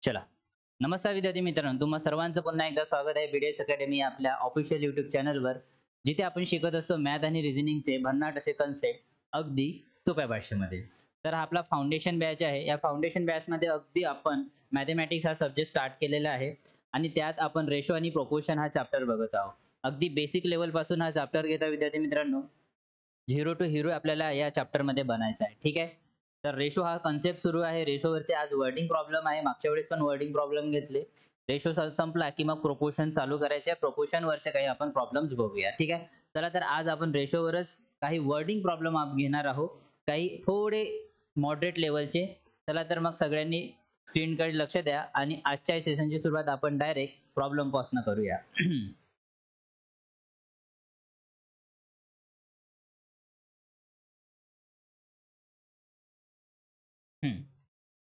चला. नमस्कार विद्यार्थी मित्रांनो, तुम्हा सर्वांचं पुन्हा एकदा स्वागत आहे BDS अकॅडमी आपल्या ऑफिशियल YouTube चॅनलवर, जिथे आपण शिकत असतो मॅथ आणि रिझनिंगचे भन्नाट असे कन्सेप्ट अगदी सोप्या भाषेमध्ये. तर हा आपला फाउंडेशन बॅच आहे. या फाउंडेशन बॅचमध्ये अगदी आपण मॅथेमॅटिक्स हा सब्जेक्ट स्टार्ट केलेला आहे आणि त्यात आपण रेशो आणि प्रोपोर्शन हा चॅप्टर बघत आहोत. अगदी बेसिक लेव्हलपासून हा चॅप्टर घेता विद्यार्थी मित्रांनो. 0 टू हीरो आपल्याला या चॅप्टरमध्ये बनायचं आहे. ठीक आहे. तर रेशो हा कन्सेप्ट सुरू आहे. रेशोवरचे आज वर्डिंग प्रॉब्लेम आहे. मागच्या वेळेस पण वर्डिंग प्रॉब्लेम घेतले. रेशो संपला की मग प्रोपोर्शन चालू करायचे. प्रोपोर्शन वरचे काही आपण प्रॉब्लेम्स बघूया. ठीक आहे. चला तर आज आपण रेशोवरच काही वर्डिंग प्रॉब्लेम घेणार आहोत. काही थोडे मॉडरेट लेवलचे. चला तर मग सगळ्यांनी स्क्रीनकडे लक्ष द्या आणि आजच्या सेशनची सुरुवात आपण डायरेक्ट प्रॉब्लेम पासून करूया.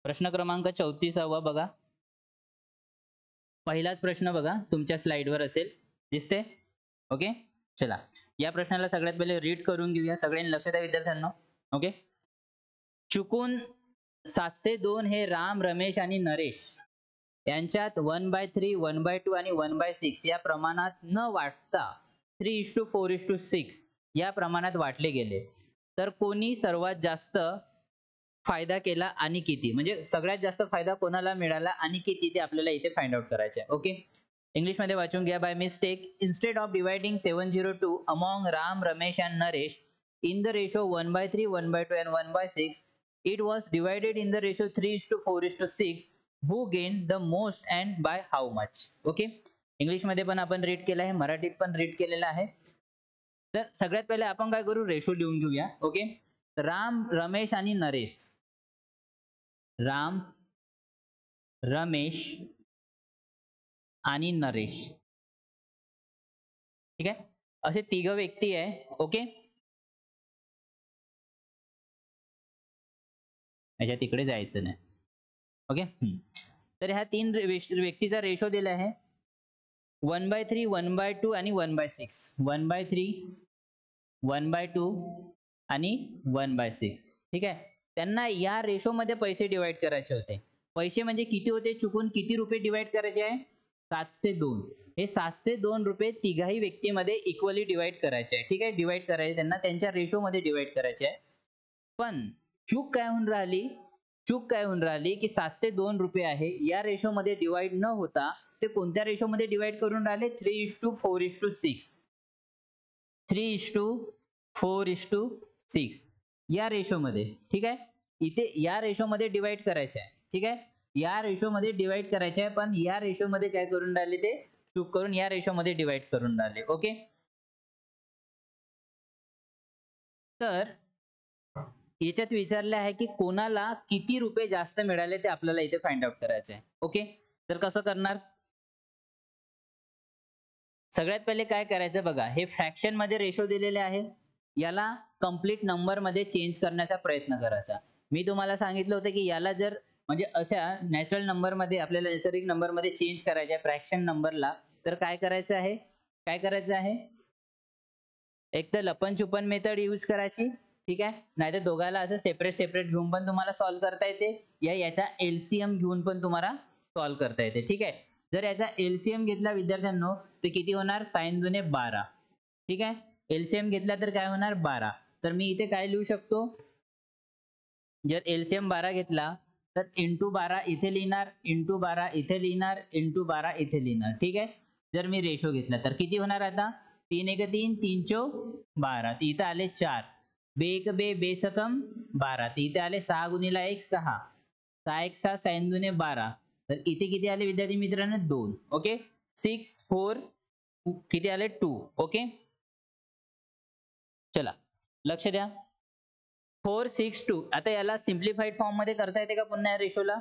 प्रश्न क्रमांक 34 बघा. पहिलाच प्रश्न बघा तुमच्या स्लाइडवर असेल. दिसते? ओके. चला. या प्रश्नाला सगळ्यात पहिले रीड करून घेऊया. सगळ्यांनी लक्ष द्या विद्यार्थ्यांनो. ओके. चुकून 702 हे राम, रमेश आणि नरेश यांच्यात 1/3, 1/2 आणि 1/6 या प्रमाणात न वाटता 3:4:6 या प्रमाणात वाटले गेले. तर कोणी सर्वात जास्त फायदा केला आणि किती? म्हणजे सगळ्यात जास्त फायदा कोणाला मिळाला आणि किती ते आपल्याला इथे फाइंड आउट करायचे आहे. ओके. इंग्लिश मध्ये वाचून घ्या. By mistake instead of dividing 702 among Ram, Ramesh and Naresh in the ratio 1/3, 1/2 and 1/6, it was divided in the ratio 3:4:6. Who gained the most and by how much? Okay. English मध्ये पण आपण read केलं आहे, मराठीत पण रीड केलेलं आहे. तर सगळ्यात पहिले आपण काय करू, रेशो लिहून घेऊया. ओके. राम, रमेश आणि नरेश. राम, रमेश आणि नरेश. ठीक आहे. असे तिघ व्यक्ती आहे. ओके. याच्या तिकडे जायचं नाही. ओके. तर ह्या तीन व्यक्तीचा रेशो दिला आहे 1/3, 1/2 आणि 1/6. 1/3, 1/2 आणि 1/6. ठीक आहे. त्यांना या रेशो मध्ये पैसे डिवाइड करायचे होते. पैसे म्हणजे किती होते, चुकून किती रुपये डिवाइड करायचे आहे? 702. हे 702 रुपये तिघाही व्यक्तीमध्ये इक्वली डिवाइड करायचे आहे. ठीक आहे. डिवाइड करायचे त्यांना त्यांच्या रेशो मध्ये डिवाइड करायचे आहे. पण चूक काय होऊन राहिली? चूक काय होऊन राहिली की 702 रुपये आहे या रेशो मध्ये डिवाइड न होता ते कोणत्या रेशो मध्ये डिवाइड करून राहिले? 3:4:6. 3:4:6 या रेशो मध्ये. ठीक आहे. इथे या रेशो मध्ये डिवाइड करायचे आहे. ठीक आहे. या रेशो मध्ये डिवाइड करायचे आहे, पण या रेशो मध्ये काय करून राहिले ते चूक करून या रेशो मध्ये डिवाइड करून राहिले. ओके. तर याच्यात विचारले आहे की कोणाला किती रुपये जास्त मिळाले ते आपल्याला इथे फाइंड आउट करायचे आहे. ओके. तर कसं करणार? सगळ्यात पहिले काय करायचं बघा, हे फ्रॅक्शन मध्ये रेशो दिलेले आहे. याला कंप्लीट नंबर मध्ये चेंज करण्याचा प्रयत्न करायचा. मी तुम्हाला सांगितलं होतं की याला जर म्हणजे अशा नॅचरल नंबर मध्ये आपल्याला नैसर्गिक नंबर मध्ये चेंज करायचे आहे फ्रॅक्शन नंबरला, तर काय करायचं आहे? काय करायचं आहे? एक तर लपन छुपन मेथड यूज करायची. ठीक आहे. नाहीतर दोघाला असं सेपरेट सेपरेट घेऊन पण तुम्हाला सॉल्व्ह करता येते, या याचा एलसीएम घेऊन पण तुम्हाला सॉल्व्ह करता येते. ठीक आहे. जर याचा एलसीएम घेतला विद्यार्थ्यांनो तर किती होणार? sin 2 12. ठीक आहे. एलसीएम घेतला तर काय होणार? 12. तर मी इथे काय लिहू शकतो? जर एलसीएम 12 घेतला तर इंटू 12 इथे लिहिणार, इंटू 12 इथे लिहिणार, इंटू 12 इथे लिहिणार. ठीक आहे. जर मी रेशो घेतला तर किती होणार आता? 3 1 3, 3 4 12. इथे आले 4. बे 1 बे, बे सकम 12. इथे आले 6 गुणिला 1 6. 6 1 6 sin 2 12. तर इथे किती आले विद्यार्थी मित्रांनो? 2. ओके. 6 4 किती आले? 2. ओके. चला लक्ष द्या. 4 6 2. आता याला सिम्प्लिफाईड फॉर्म मध्ये करता येते का पुन्हा या रेशोला?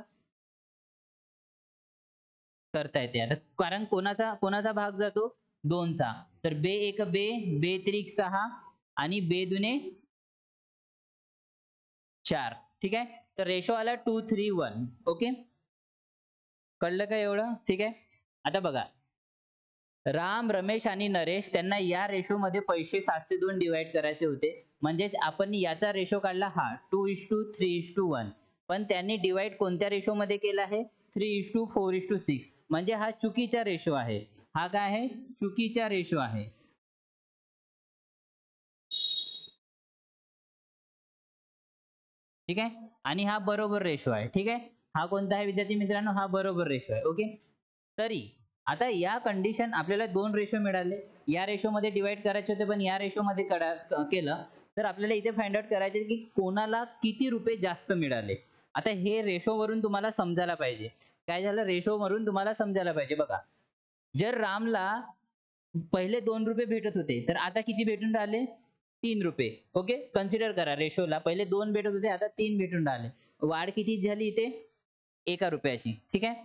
करता येते. आता कारण कोणाचा भाग जातो? 2 चा. तर बे 1 बे, बे 3 6 आणि बे 2 4. ठीक आहे. तर रेशो आला 2 3 1. ओके. कळलं का एवढं? ठीक आहे. आता बघा, राम, रमेश आणि नरेश त्यांना या रेशो मध्ये पैसे 702 डिवाइड करायचे होते. म्हणजेच आपण याचा रेशो काढला हा 2:3:1. पण त्यांनी डिवाइड कोणत्या रेशो मध्ये केला आहे? 3:4:6. म्हणजे हा चुकीचा रेशो आहे. हा काय आहे? चुकीचा रेशो आहे. ठीक आहे, आणि हा बरोबर रेशो आहे. ठीक आहे, हा कोणता आहे विद्यार्थी मित्रांनो? हा बरोबर रेशो आहे. ओके, तरी आता या कंडिशन आपल्याला दोन रेशो मिळाले. या रेशो मध्ये डिवाइड करायचे होते, पण या रेशो मध्ये केलं तर आपल्याला इथे फाइंड आउट करायचे की कोणाला किती रुपये जास्त मिळाले. आता हे रेशो वरून तुम्हाला समजायला पाहिजे. काय झालं? रेशो वरून तुम्हाला समजायला पाहिजे. बघा, जर रामला पहिले 2 रुपये भेटत होते, तर आता किती भेटून राहिले? 3 रुपये. ओके, कन्सिडर करा रेशोला. पहिले 2 भेटत होते, आता 3 भेटून राहिले. वाढ किती झाली इथे? 1 रुपयाची. ठीक आहे,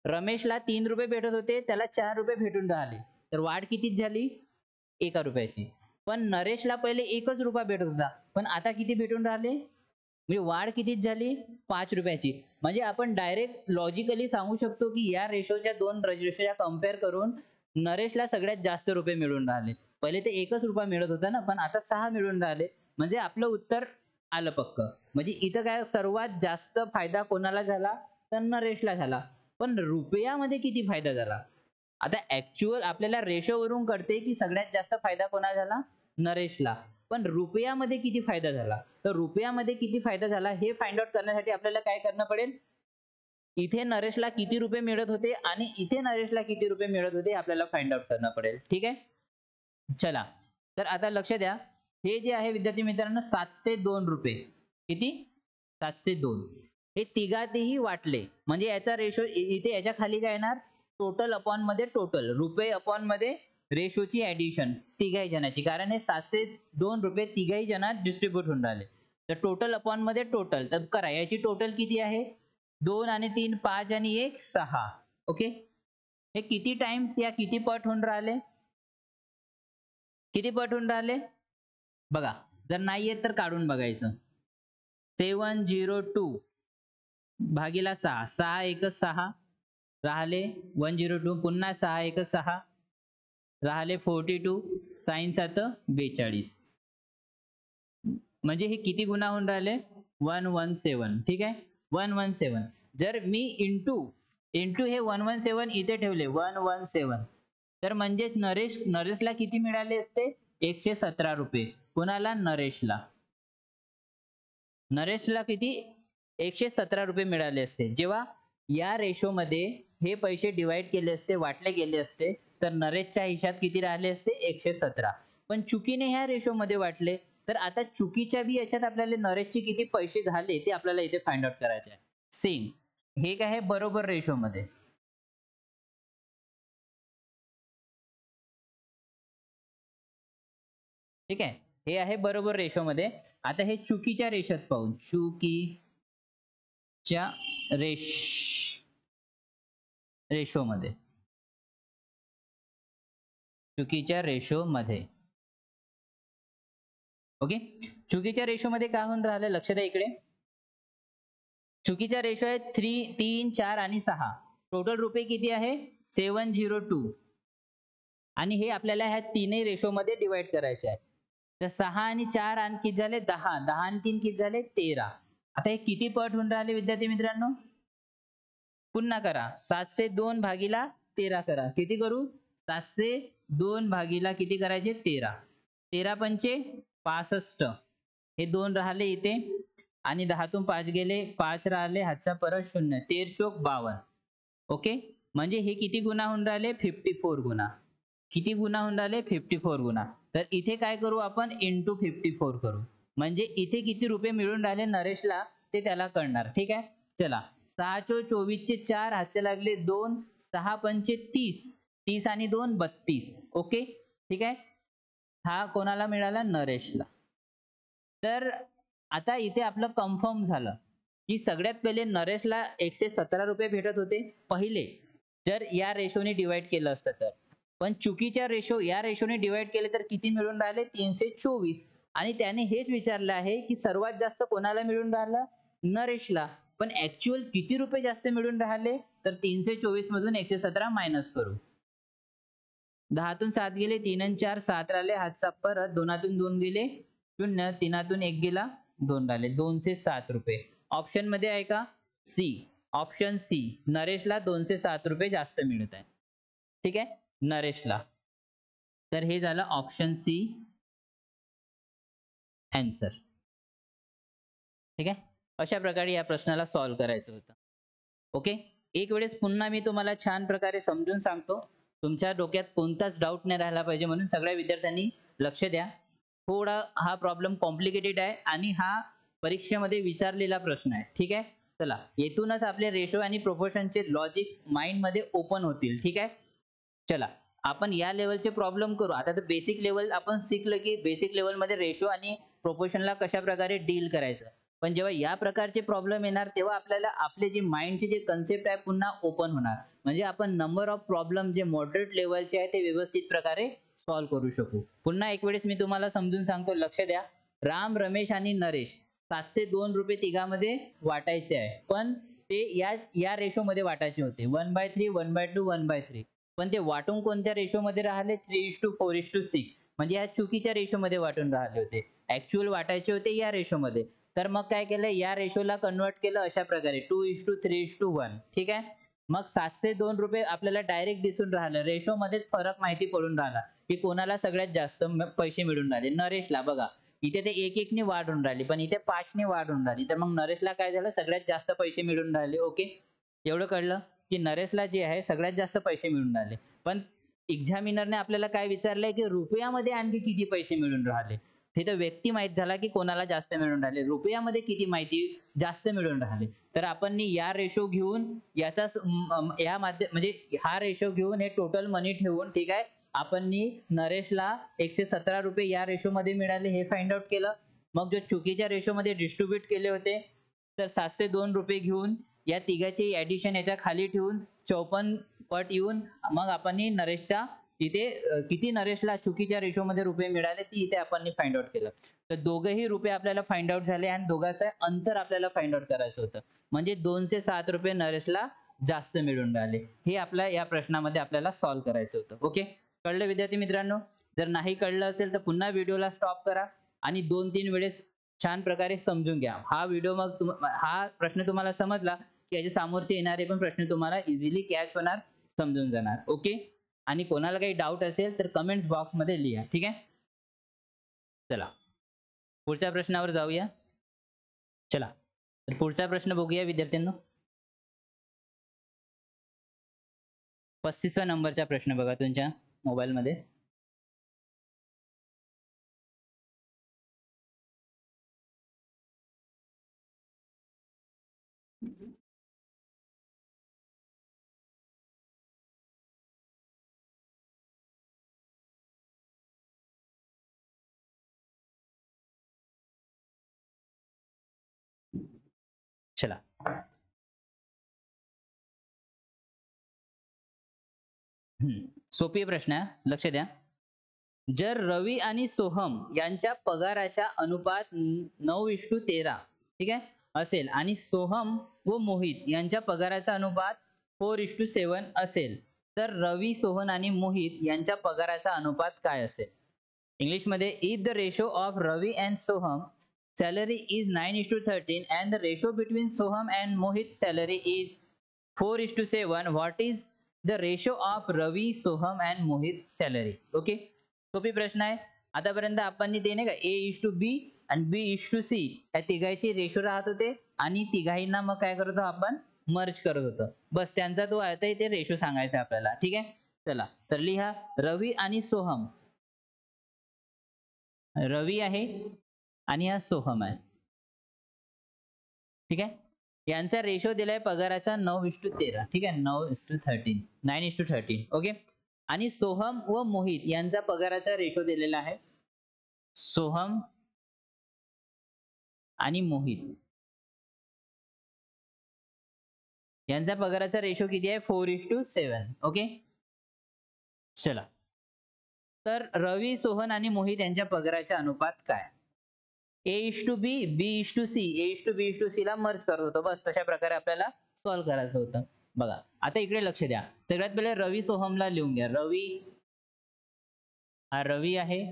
रमेशला 3 रुपये भेटत होते, त्याला 4 रुपये भेटून राहिले, तर वाढ किती झाली? 1 रुपयाची. पण नरेशला पहिले 1च रुपया भेटत होता, पण आता किती भेटून राहिले? म्हणजे वाढ किती झाली? 5 रुपयाची. म्हणजे आपण डायरेक्ट लॉजिकली सांगू शकतो की या रेशोच्या दोन रेशोच्या कंपेअर करून नरेशला सगळ्यात जास्त रुपये मिळून राहिले. पहिले ते 1च रुपया मिळत होता ना, पण आता 6 मिळून राहिले. म्हणजे आपलं उत्तर आलं पक्क. म्हणजे इथं काय सर्वात जास्त फायदा कोणाला झाला? तर नरेशला झाला. पण रुपयामध्ये किती फायदा झाला? आता ऍक्च्युअल आपल्याला रेशोवरून कळते की सगळ्यात जास्त फायदा कोणाला झाला? नरेशला. पण रुपयामध्ये किती फायदा झाला? तर रुपयामध्ये किती फायदा झाला हे फाइंड आउट करण्यासाठी आपल्याला काय करणं पडेल? इथे नरेशला किती रुपये मिळत होते आणि इथे नरेशला किती रुपये मिळत होते आपल्याला फाइंड आउट करणं पडेल. ठीक आहे, चला. तर आता लक्ष द्या, हे जे आहे विद्यार्थी मित्रांनो 702 रुपये. किती? 702. हे तिघातही वाटले, म्हणजे याचा रेशो इथे याच्या खाली काय येणार? टोटल अपॉन मध्ये टोटल, रुपये अपॉन मध्ये रेशोची ऍडिशन तिघाही जणांची, कारण हे 702 रुपये तिघाही जणांना डिस्ट्रीब्यूट होऊन राहिले. तर टोटल अपॉन मध्ये टोटल, तर करा याची टोटल किती आहे? 2 आणि 3 5 आणि 1 6. ओके, हे किती टाइम्स या किती पट होऊन राहिले? किती पट होऊन राहिले? बघा, जर नाही येत तर काढून बघायचं. 702 भागीला 6, 6 1 6 राहिले 102, पुन्हा 6 1 6 राहिले 42, साइन 7 42. म्हणजे हे किती गुणा होऊन राहिले? 117. ठीक आहे, 117. जर मी इंटू हे 117 इथे ठेवले 117, तर म्हणजे नरेशला किती मिळाले असते? 117 रुपये. कोणाला? नरेशला. नरेशला किती? 117 रुपये मिळाले असते. जेव्हा या रेशोमध्ये हे पैसे डिवाइड केले असते, वाटले गेले असते, तर नरेशच्या हिशात किती राहिले असते? 117. पण चुकीने ह्या रेशोमध्ये वाटले, तर आता चुकीच्या बी याच्यात आपल्याला नरेशचे किती पैसे झाले ते आपल्याला इथे फाइंड आउट करायचे आहे. सेम हे काय आहे? बरोबर रेशोमध्ये. ठीक आहे, हे आहे बरोबर रेशोमध्ये. आता हे चुकीच्या रेषेत पाहू. चुकीच्या रेशोमध्ये, चुकीच्या रेशोमध्ये. ओके, चुकीच्या रेशोमध्ये काय होऊन राहिलं? लक्ष द्या इकडे. चुकीचा रेशो आहे 3 4 आणि 6. टोटल रुपये किती आहे? 702. आणि हे आपल्याला ह्या तीनही रेशोमध्ये डिवाइड करायचे आहे. तर 6 आणि 4 आणि किती झाले? 10. 10 आणि 3 किती झाले? 13. आता हे किती पट होऊन राहिले विद्यार्थी मित्रांनो? पुन्हा करा. 702 भागीला 13 करा. किती करू? 702 भागीला किती करायचे? 13. 13 पंचे 65. हे 2 राहिले इथे आणि 10 तून 5 गेले, 5 राहिले, हातचा परत 0. 13 चोक 52. ओके, म्हणजे हे किती गुणा होऊन राहिले? 54 गुणा. किती गुणा होऊन राहिले? 54 गुणा. तर इथे काय करू आपण? इंटू 54 करू. म्हणजे इथे किती रुपये मिळून राहिले नरेशला ते त्याला कळणार. ठीक आहे, चला. 6 चो 24 चे 4, हातचे लागले 2, 6 पंचे 30, 30 आणि 2 32. ओके, ठीक आहे, हा कोणाला मिळाला? नरेशला. तर आता इथे आपलं कन्फर्म झालं की सगळ्यात पहिले नरेशला 117 रुपये भेटत होते पहिले, जर या रेशोने डिवाइड केलं असतं तर. पण चुकीच्या रेशो या रेशोने डिवाइड केले तर किती मिळून राहिले? 324. आणि त्याने हेच विचारलं आहे की सर्वात जास्त कोणाला मिळून राहिलं? नरेशला. पण ऍक्च्युअल किती रुपये जास्त मिळून राहिले? तर 324 मधून 117 मायनस करू. 10 तून 7 गेले, 3 आणि 4 7 राहिले, हातचा परत 2 तून 2 गेले 0, 3 तून 1 गेला 2 राहिले, 207 रुपये. ऑप्शन मध्ये आहे का सी, ऑप्शन सी, नरेशला 207 रुपये जास्त मिळत आहे. ठीक आहे, नरेशला. तर हे झालं ऑप्शन सी आन्सर. ठीक आहे, अशा प्रकारे या प्रश्नाला सॉल्व्ह करायचं होतं. ओके, एक वेळेस पुन्हा मी तुम्हाला छान प्रकारे समजून सांगतो. तुमच्या डोक्यात कोणताच डाऊट नाही राहिला पाहिजे, म्हणून सगळ्या विद्यार्थ्यांनी लक्ष द्या. थोडा हा प्रॉब्लेम कॉम्प्लिकेटेड आहे आणि हा परीक्षेमध्ये विचारलेला प्रश्न आहे. ठीक आहे, चला येथूनच आपले रेशो आणि प्रोपोर्शनचे लॉजिक माइंडमध्ये ओपन होतील. ठीक आहे, चला आपण या लेवलचे प्रॉब्लेम करू. आता तर बेसिक लेवल आपण शिकलं की बेसिक लेवलमध्ये रेशो आणि प्रोपोर्शनला कशा प्रकारे डील करायचं. पण जेव्हा या प्रकारचे प्रॉब्लेम येणार तेव्हा आपल्याला आपले जे माइंडचे जे कन्सेप्ट आहे पुन्हा ओपन होणार. म्हणजे आपण नंबर ऑफ प्रॉब्लेम जे मॉडरेट लेवलचे आहे ते व्यवस्थित प्रकारे सॉल्व्ह करू शकू. पुन्हा एक वेळेस मी तुम्हाला समजून सांगतो, लक्ष द्या. राम, रमेश आणि नरेश 702 रुपये तिघांमध्ये वाटायचे आहे, पण ते या रेशोमध्ये वाटायचे होते 1/3, 1/2, 1/3. पण ते वाटून कोणत्या रेशोमध्ये राहिले 3:4:6, म्हणजे या चुकीच्या रेशोमध्ये वाटून राहिले होते. ऍक्च्युअल वाटायचे होते या रेशोमध्ये. तर मग काय केलं, या रेशोला कन्वर्ट केलं अशा प्रकारे 2:3:1. ठीक आहे, मग 702 रुपये आपल्याला डायरेक्ट दिसून राहिलं, रेशोमध्येच फरक माहिती पडून राहिला की कोणाला सगळ्यात जास्त पैसे मिळून राहिले. नरेशला बघा, इथे ते 1-1 ने वाढून राहिली, पण इथे 5 ने वाढून राहिली. तर मग नरेशला काय झालं, सगळ्यात जास्त पैसे मिळून राहिले. ओके, एवढं कळलं की नरेशला जे आहे सगळ्यात जास्त पैसे मिळून राहिले. पण एक्झामिनरने आपल्याला काय विचारलंय की रुपयामध्ये आणखी किती पैसे मिळून राहिले. तिथं व्यक्ती माहित झाला की कोणाला जास्त मिळून राहिले, रुपयामध्ये किती माहिती जास्त मिळून राहिले. तर आपण या रेशो घेऊन याचाच म्हणजे हा रेशो घेऊन हे टोटल मनी ठेवून, ठीक आहे, आपण नरेशला 117 रुपये या रेशोमध्ये मिळाले हे फाइंड आउट केलं. मग जो चुकीच्या रेशोमध्ये डिस्ट्रीब्यूट केले होते तर 702 रुपये घेऊन या तिघाची ऍडिशन याच्या खाली ठेवून 54 पट येऊन मग आपण नरेशच्या इथे किती नरेशला चुकीच्या रेशोमध्ये रुपये मिळाले ती इथे आपण फाइंड आउट केलं. तर दोघेही रुपये आपल्याला फाइंड आउट झाले आणि दोघांचं अंतर आपल्याला फाइंड आउट करायचं होतं. म्हणजे 207 रुपये नरेशला जास्त मिळून राहिले. हे आपल्या या प्रश्नामध्ये आपल्याला सॉल्व्ह करायचं होतं. ओके, कळलं विद्यार्थी मित्रांनो? जर नाही कळलं असेल तर पुन्हा व्हिडिओला स्टॉप करा आणि 2-3 वेळेस छान प्रकारे समजून घ्या. हा व्हिडिओ मग हा प्रश्न तुम्हाला समजला की याच्या समोरचे येणारे पण प्रश्न तुम्हाला इझिली कॅच होणार, समजून जाणार. ओके, आणि कोणाला काही डाऊट असेल तर कमेंट्स बॉक्समध्ये लिहा. ठीक आहे, चला पुढच्या प्रश्नावर जाऊया. चला तर पुढचा प्रश्न बघूया विद्यार्थ्यांनो. 35व्या नंबरचा प्रश्न बघा तुमच्या मोबाईलमध्ये. चला सोपी प्रश्न आहे, लक्ष द्या. जर रवी आणि सोहम यांच्या पगाराच्या अनुपात 9:13, ठीक आहे, असेल आणि सोहम व मोहित यांच्या पगाराचा अनुपात 4:7 असेल, तर रवी, सोहन आणि मोहित यांच्या पगाराचा अनुपात काय असेल? इंग्लिशमध्ये, if the ratio of Ravi and Soham salary is 9:13 and the ratio between Soham and Mohit salary is 4:7, what is the ratio of Ravi, Soham and Mohit salary? Okay, सोपी प्रश्न आहे. आतापर्यंत आपण ते नाही का A:B आणि B:C या तिघांची रेशो राहत होते आणि तिघांना मग काय करत होतो आपण, मर्ज करत होतो. बस त्यांचा तो आता इथे रेशो सांगायचा आपल्याला. ठीक आहे, चला तर लिहा, रवी आणि सोहम. रवी आहे आणि हा सोहम आहे. ठीक आहे, यांचा रेशो दिलाय पगाराचा 9:13. ठीक आहे, 9:13. ओके, आणि सोहम व मोहित यांचा पगाराचा रेशो दिलेला आहे. सोहम आणि मोहित यांचा पगाराचा रेशो किती आहे, 4:7. ओके, चला तर रवी, सोहन आणि मोहित यांच्या पगाराचे अनुपात काय? A:B, B:C, A:B:C ला मर्ज करत होतो. बस तशा प्रकारे आपल्याला सॉल्व्ह करायचं होतं. बघा आता इकडे लक्ष द्या. सगळ्यात पहिले रवी सोहमला लिहून घ्या. रवी, हा रवी आहे,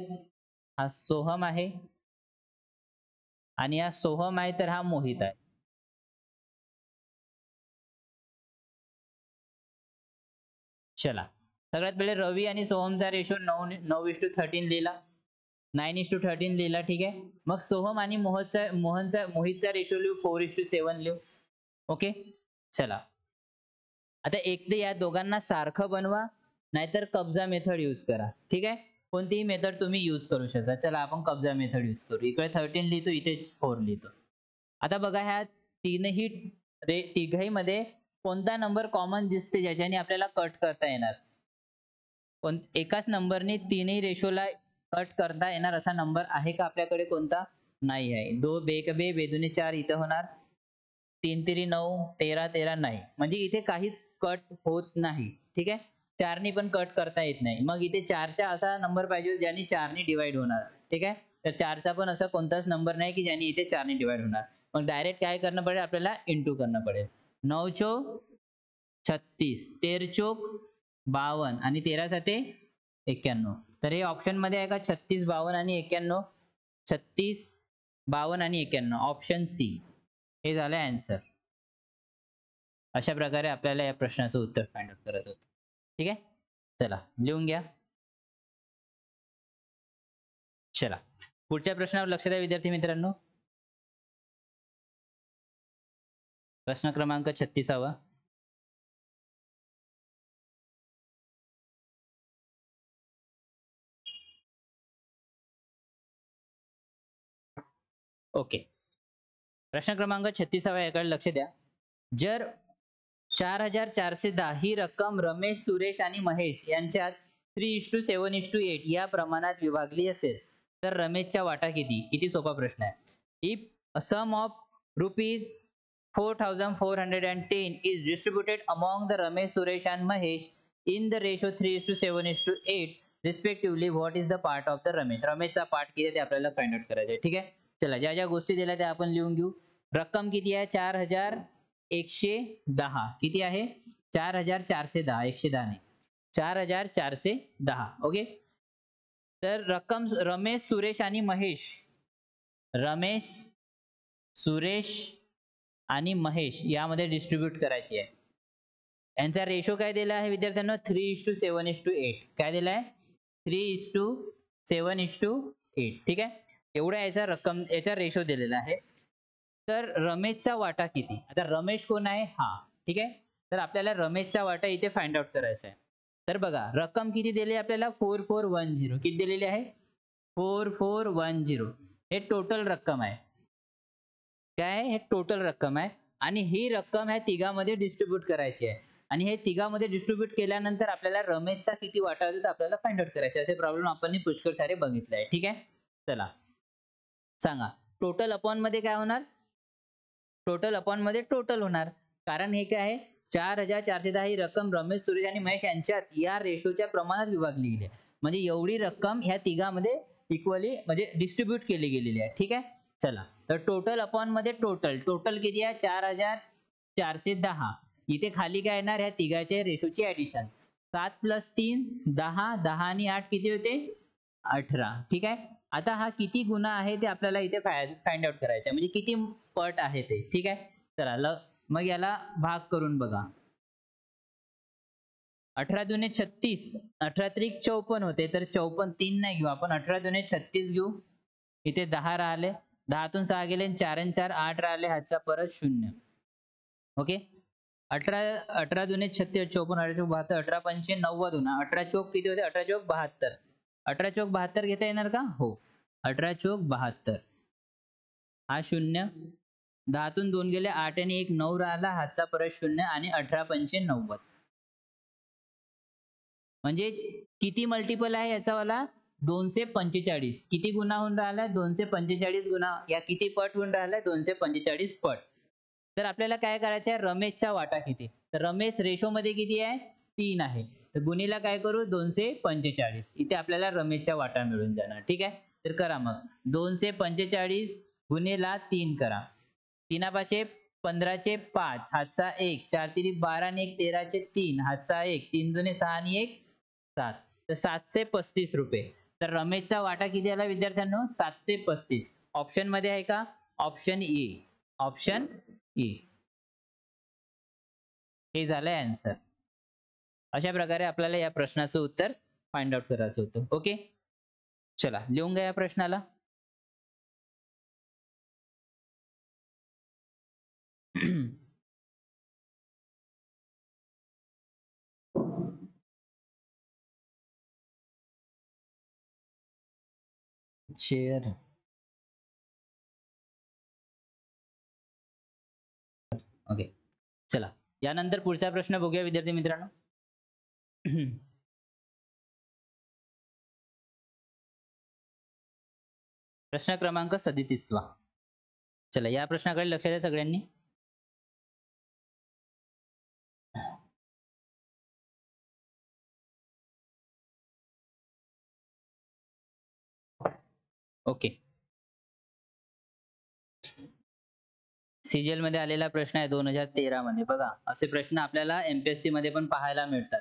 हा सोहम आहे आणि हा सोहम आहे तर हा मोहित आहे. चला, सगळ्यात पहिले रवी आणि सोहमचा रेशो 9:13 लिहिला, 9:13 लिहिला. ठीक आहे. मग सोहम आणि मोहितचा रेशो लिहू, 4:7 लिहू. ओके. चला, आता एक तर या दोघांना सारखं बनवा, नाहीतर कब्जा मेथड यूज करा. ठीक आहे. कोणतीही मेथड तुम्ही यूज करू शकता. चला आपण कब्जा मेथड यूज करू. इकडे 13 लिहितो, इथे 4 लिहितो. आता बघा, ह्या तिघही मध्ये कोणता नंबर कॉमन दिसते ज्याच्याने आपल्याला कट करता येणार? एकाच नंबरने तीनही रेशोला कट करता येणार असा नंबर आहे का आपल्याकडे? कोणता? नाही आहे. दो बेक बे बेदुने 4 इथं होणार, 3 9, 13 नाही. म्हणजे इथे काहीच कट होत नाही. ठीक आहे. 4 नी पण कट करता येत नाही. मग इथे 4चा असा नंबर पाहिजे ज्याने 4 नी डिवाइड होणार. ठीक आहे. तर 4चा पण असा कोणताच नंबर नाही की ज्याने इथे 4 नी डिवाइड होणार. मग डायरेक्ट काय करणं पडेल आपल्याला? इंटू करणं पडेल. 9 चौक 36, 13 चौक 52 आणि 13 साते 91. तर हे ऑप्शन मध्ये आहे का? 36, 52 आणि 91. 36, 52 आणि 91, ऑप्शन सी हे झालं आन्सर. अशा प्रकारे आपल्याला या प्रश्नाचं उत्तर फाइंड आउट करायचं होतं. ठीक आहे. चला लिहून घ्या. चला पुढच्या प्रश्नावर लक्ष द्या विद्यार्थी मित्रांनो. प्रश्न क्रमांक 36. ओके. प्रश्न क्रमांक 36 याकडे लक्ष द्या. जर 4410 ही रक्कम रमेश, सुरेश आणि महेश यांच्यात 3:7:8 या प्रमाणात विभागली असेल तर रमेशचा वाटा किती? किती सोपा प्रश्न आहे. If a sum of rupees 4410 is distributed among the Ramesh, Suresh and Mahesh in the ratio 3:7:8 respectively, what is the part of the Ramesh? रमेशचा पार्ट किती ते आपल्याला फाइंड आउट करायचं आहे. ठीक आहे. चला, ज्या ज्या गोष्टी दिल्या त्या आपण लिहून घेऊ. रक्कम किती आहे? 4110. किती आहे? 4410. 110 नाही, 4410. ओके. तर रक्कम रमेश, सुरेश आणि महेश, रमेश, सुरेश आणि महेश यामध्ये डिस्ट्रीब्यूट करायची आहे. यांचा रेशो काय दिला आहे विद्यार्थ्यांनो? 3:7:8. काय दिलाय? 3:7:8. ठीक आहे. एवढा याचा रेशो दिलेला आहे. तर रमेशचा वाटा किती? आता रमेश कोण आहे? हा. ठीक आहे. तर आपल्याला रमेशचा वाटा इथे फाइंड आउट करायचा आहे. तर बघा, रक्कम किती दिली आपल्याला? 4410. किती दिलेली आहे? 4410. हे टोटल रक्कम आहे. काय? हे टोटल रक्कम आहे आणि ही रक्कम ह्या तिघांमध्ये डिस्ट्रीब्यूट करायची आहे. आणि हे तिघांमध्ये डिस्ट्रीब्यूट केल्यानंतर आपल्याला रमेशचा किती वाटा होतो आपल्याला फाइंड आउट करायचे. असे प्रॉब्लेम आपण पुष्कळ सारे बघितले आहे. ठीक आहे. चला सांगा, टोटल अपॉन मध्ये काय होणार? टोटल अपॉन मध्ये टोटल होणार. कारण हे काय आहे? 4410 ही रक्कम रमेश, सुरेश आणि महेश यांच्यात या रेशोच्या प्रमाणात विभागली गेली आहे. म्हणजे एवढी रक्कम ह्या तिघांमध्ये इक्वली म्हणजे डिस्ट्रीब्यूट केली गेलेली आहे. ठीक आहे. चला, तर टोटल अपॉन मध्ये टोटल किती आहे? 4410. इथे खाली काय येणार? ह्या तिघाच्या रेशोची ऍडिशन. 7 + 3 10, 10 आणि 8 किती होते? 18. ठीक आहे. आता हा किती गुणा आहे ते आपल्याला इथे फाइंड आउट करायचं आहे. म्हणजे किती पट आहे ते. ठीक आहे. चला मग याला भाग करून बघा. 18 दुने 36, 18 त्रिक 54 होते. तर 54 3 नाही घेऊ आपण, 18 दुने 36 घेऊ. इथे 10 राहिले, 10तून 6 गेले, 4 आणि 4 8 राहिले, हातचा परत 0. ओके. 18 दुने 36, 54, 18 चौक 72, 18 पंचे 90 होणार. 18 चौक किती होते? 18 चौक 72. 18 चौक 72 घेता येणार का? हो. 18 चौक 72. हा 0. 10तून 2 गेले, 8 आणि 1 9 राहिला, हातचा परत 0 आणि 18 पंचे 90. म्हणजे किती मल्टिपल आहे याचा वाला? 245. किती गुणा होऊन राहिला? 245 गुणा. या किती पट होऊन राहिला? 245 पट. तर आपल्याला काय करायचं आहे? रमेशचा वाटा किती? तर रमेश रेशो मध्ये किती आहे? 3 आहे. तर गुणीला काय करू? 245. इथे आपल्याला रमेशचा वाटा मिळून जाणार. ठीक आहे. तर करा मग, 245 गुणीला 3 करा. 3 पाचे 15चे 5, हातचा 1, 4 तिरी 12 आणि 1 13चे 3, हातचा 1, 3 दुने 6 आणि 1 7. तर 735 रुपये. तर रमेशचा वाटा किती आला विद्यार्थ्यांनो? 735. ऑप्शन मध्ये आहे का? Option A. ऑप्शन ए हे झालंय आन्सर. अशा प्रकारे आपल्याला या प्रश्नाचं उत्तर फाइंड आउट करायचं होतं. ओके, चला लिहून घ्या या प्रश्नाला. शेअर. ओके, चला यानंतर पुढचा प्रश्न बघूया विद्यार्थी मित्रांनो. प्रश्न क्रमांक 37. चला या प्रश्नाकडे लक्ष द्या सगळ्यांनी. ओके, सीजीएल मध्ये आलेला प्रश्न आहे 2013 मध्ये. बघा असे प्रश्न आपल्याला एमपीएससी मध्ये पण पाहायला मिळतात.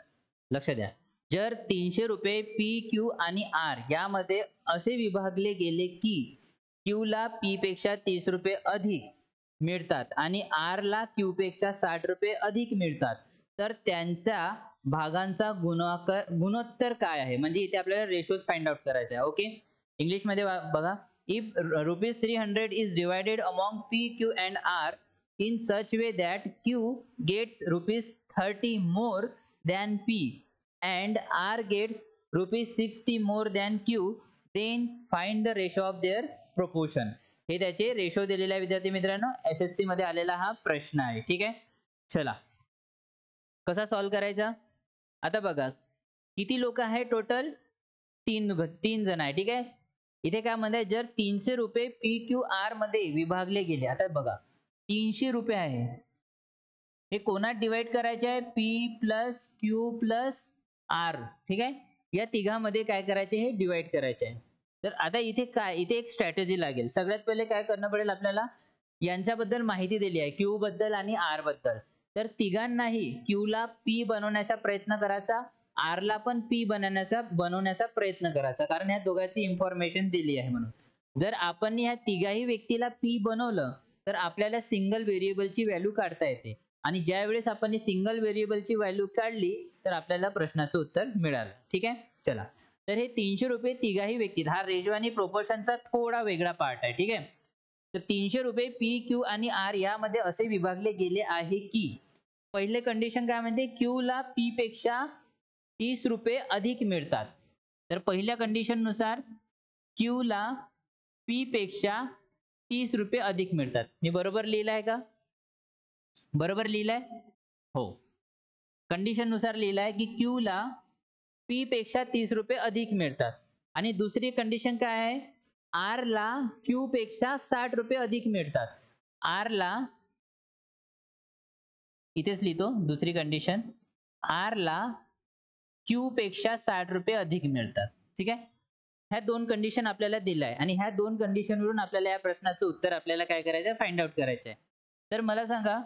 लक्ष द्या. जर 300 रुपये पी, क्यू आणि आर यामध्ये असे विभागले गेले की क्यू ला पी पेक्षा 30 रुपये अधिक मिळतात आणि आर ला क्यू पेक्षा 60 रुपये अधिक मिळतात, तर त्यांच्या भागांचा गुणोत्तर काय आहे? म्हणजे इथे आपल्याला रेशोज फाइंड आउट करायचा आहे. ओके, इंग्लिश मध्ये बघा. If rupees 300 is divided among P, Q and R in such way that Q gets rupees 30 more than P and R gets rupees 60 more than Q, then find the ratio of their proportion. हे त्याचे ratio दिलेले आहे विद्यार्थी मित्रांनो. SSC मध्ये आलेला हा प्रश्न आहे. ठीक आहे, चला कसा सॉल्व करायचा. आता बघा किती लोक आहे टोटल, तीन जण आहे. ठीक आहे, इथे काय म्हणताय, जर 300 रुपये पी क्यू आर मध्ये विभागले गेले. आता बघा 300 रुपये आहे, हे कोणात डिवाइड करायचे आहे, P plus Q plus R. ठीक आहे, या तिघांमध्ये काय करायचे, हे डिवाइड करायचे आहे. तर आता इथे काय, इथे एक स्ट्रॅटेजी लागेल. सगळ्यात पहिले काय करणं पडेल आपल्याला, यांच्याबद्दल माहिती दिली आहे, क्यू बद्दल आणि आर बद्दल. तर तिघांनाही क्यू ला पी बनवण्याचा प्रयत्न करायचा, आर ला पण पी बनवण्याचा प्रयत्न करायचा, कारण ह्या दोघांची इन्फॉर्मेशन दिली आहे म्हणून. जर आपण ह्या तिघाही व्यक्तीला पी बनवलं तर आपल्याला सिंगल व्हेरिएबलची व्हॅल्यू काढता येते, आणि ज्या वेळेस आपण सिंगल व्हेरिएबलची व्हॅल्यू काढली तर आपल्याला प्रश्नाचं उत्तर मिळालं. ठीक आहे, चला तर हे 300 रुपये तिघाही व्यक्तीत, हा रेशो आणि प्रोपोर्शनचा थोडा वेगळा पार्ट आहे. ठीक आहे, तर 300 रुपये पी क्यू आणि आर यामध्ये असे विभागले गेले आहे की पहिले कंडिशन काय म्हणते, क्यू ला पी पेक्षा 30 रुपये अधिक मिळतात. तर पहिल्या कंडिशन नुसार क्यू ला पी पेक्षा 30 रुपये अधिक मिळतात. मी बरोबर लिहिलंय का, बरोबर लिहिलंय? हो, कंडिशन नुसार लिहिलंय की क्यू ला पी पेक्षा 30 रुपये अधिक मिळतात. आणि दुसरी कंडिशन काय आहे, आर ला क्यू पेक्षा 60 रुपये अधिक मिळतात. आर ला, इथेच लिहितो दुसरी कंडिशन, आर ला क्यू पेक्षा 60 रुपये अधिक मिळतात. ठीक आहे, ह्या दोन कंडिशन आपल्याला दिल्या आहे, आणि ह्या दोन कंडिशन वरून आपल्याला या प्रश्नाचं उत्तर आपल्याला काय करायचं आहे, फाइंड आउट करायचं आहे. तर मला सांगा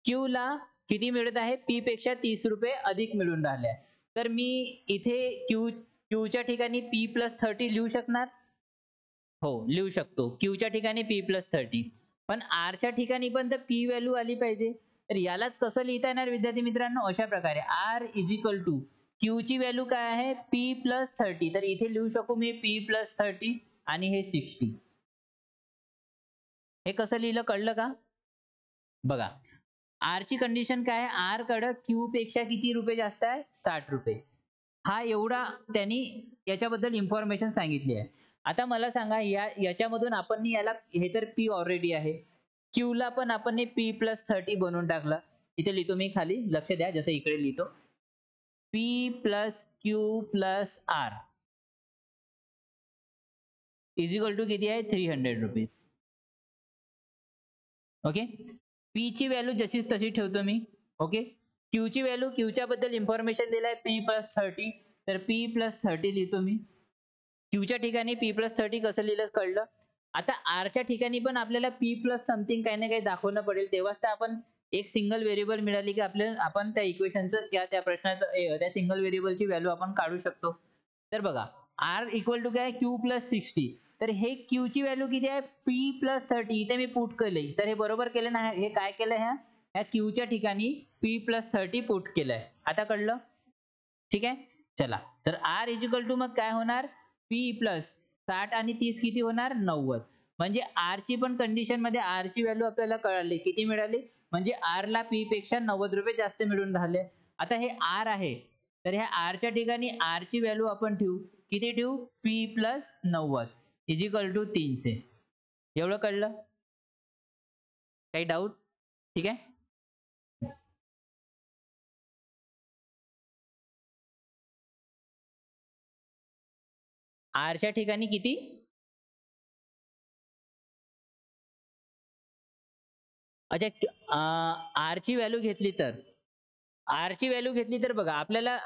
क्यू ला किती मिळत आहे, पी पेक्षा 30 रुपये अधिक मिळून राहिले आहे. तर मी इथे क्यूच्या ठिकाणी पी प्लस 30 लिहू शकणार. हो लिहू शकतो, क्यूच्या ठिकाणी पी प्लस 30. पण आरच्या ठिकाणी पण तर पी व्हॅल्यू आली पाहिजे. तर यालाच कसं लिहिता येणार विद्यार्थी मित्रांनो, अशा प्रकारे R is equal to Q ची व्हॅल्यू काय आहे, पी प्लस 30. तर इथे लिहू शकू मी पी प्लस 30 आणि हे 60. हे कसं लिहिलं कळलं का? बघा आर ची कंडिशन काय आहे, आर कडे क्यू पेक्षा किती रुपये जास्त आहे, 60 रुपये. हा एवढा त्यांनी याच्याबद्दल इन्फॉर्मेशन सांगितली आहे. आता मला सांगा याच्यामधून आपण याला, हे तर पी ऑलरेडी आहे, क्यू ला पण आपण हे पी प्लस 30 बनवून टाकलं. इथे लिहितो मी खाली, लक्ष द्या जसं इकडे लिहितो, P plus Q plus R is equal to किती आहे, 300 रुपीज. ओके, पी ची व्हॅल्यू जशी तशी ठेवतो मी. ओके, क्यू ची व्हॅल्यू, क्यूच्या बद्दल इन्फॉर्मेशन दिलाय पी प्लस 30, तर पी प्लस 30 लिहितो मी. क्यूच्या ठिकाणी पी प्लस 30 कसं लिहिलं कळलं. आता आरच्या ठिकाणी पण आपल्याला पी प्लस समथिंग काही ना काही दाखवणं पडेल, तेव्हाच तर आपण एक सिंगल व्हेरिएबल मिळाली की आपण त्या इक्वेशनचं त्या प्रश्नाचं त्या सिंगल व्हेरिएबलची व्हॅल्यू आपण काढू शकतो. तर बघा आर इक्वल टू काय, क्यू प्लस 60. तर हे क्यू ची व्हॅल्यू किती आहे, पी प्लस 30. इथे मी पुट केले, तर हे बरोबर केलं ना. हे काय केलं, ह्या क्यूच्या ठिकाणी पी प्लस 30 पुट केलंय. आता कळलं. ठीक आहे. चला, तर आर इज इक्वल टू मग काय होणार, पी प्लस 60 आणि 30 किती होणार 90. म्हणजे आर ची पण कंडिशन मध्ये आर ची व्हॅल्यू आपल्याला कळाली, किती मिळाली, म्हणजे आर ला पी पेक्षा 90 रुपये जास्त मिळून राहिले. आता हे आर आहे, तर ह्या आर च्या ठिकाणी आर ची व्हॅल्यू आपण ठेवू, किती ठेवू, P plus 90 is equal to 300. एवढं कळलं? काही डाऊट? ठीक आहे. आर च्या ठिकाणी किती, अच्छा, आर ची व्हॅल्यू घेतली तर, आर ची व्हॅल्यू घेतली तर बघा आपल्याला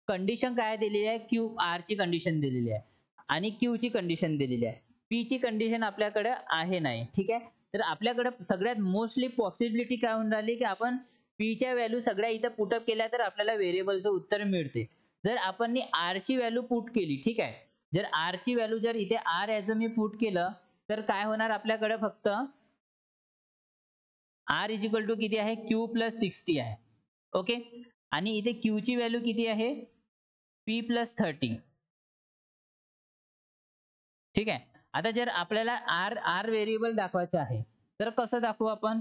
कंडिशन काय दिलेली आहे, क्यू आर ची कंडिशन दिलेली आहे आणि क्यू ची कंडिशन दिलेली आहे. पी ची कंडिशन आपल्याकडे आहे नाही. ठीक आहे. तर आपल्याकडे सगळ्यात मोस्टली पॉसिबिलिटी काय होऊन राहिली, की आपण पी च्या व्हॅल्यू सगळ्या इथं पुटअप केल्या तर आपल्याला व्हेरिएबलचं उत्तर मिळते. जर आपण आर ची व्हॅल्यू पुट केली, ठीक आहे, जर आर ची व्हॅल्यू जर इथे आर ॲज मी पुट केलं तर काय होणार आपल्याकडे, फक्त आर इज इक्वल टू किती आहे, क्यू प्लस 60 आहे. ओके. आणि इथे क्यू ची व्हॅल्यू किती आहे, पी प्लस 30. ठीक आहे. आता जर आपल्याला आर आर व्हेरिएबल दाखवायचं आहे तर कसं दाखवू आपण,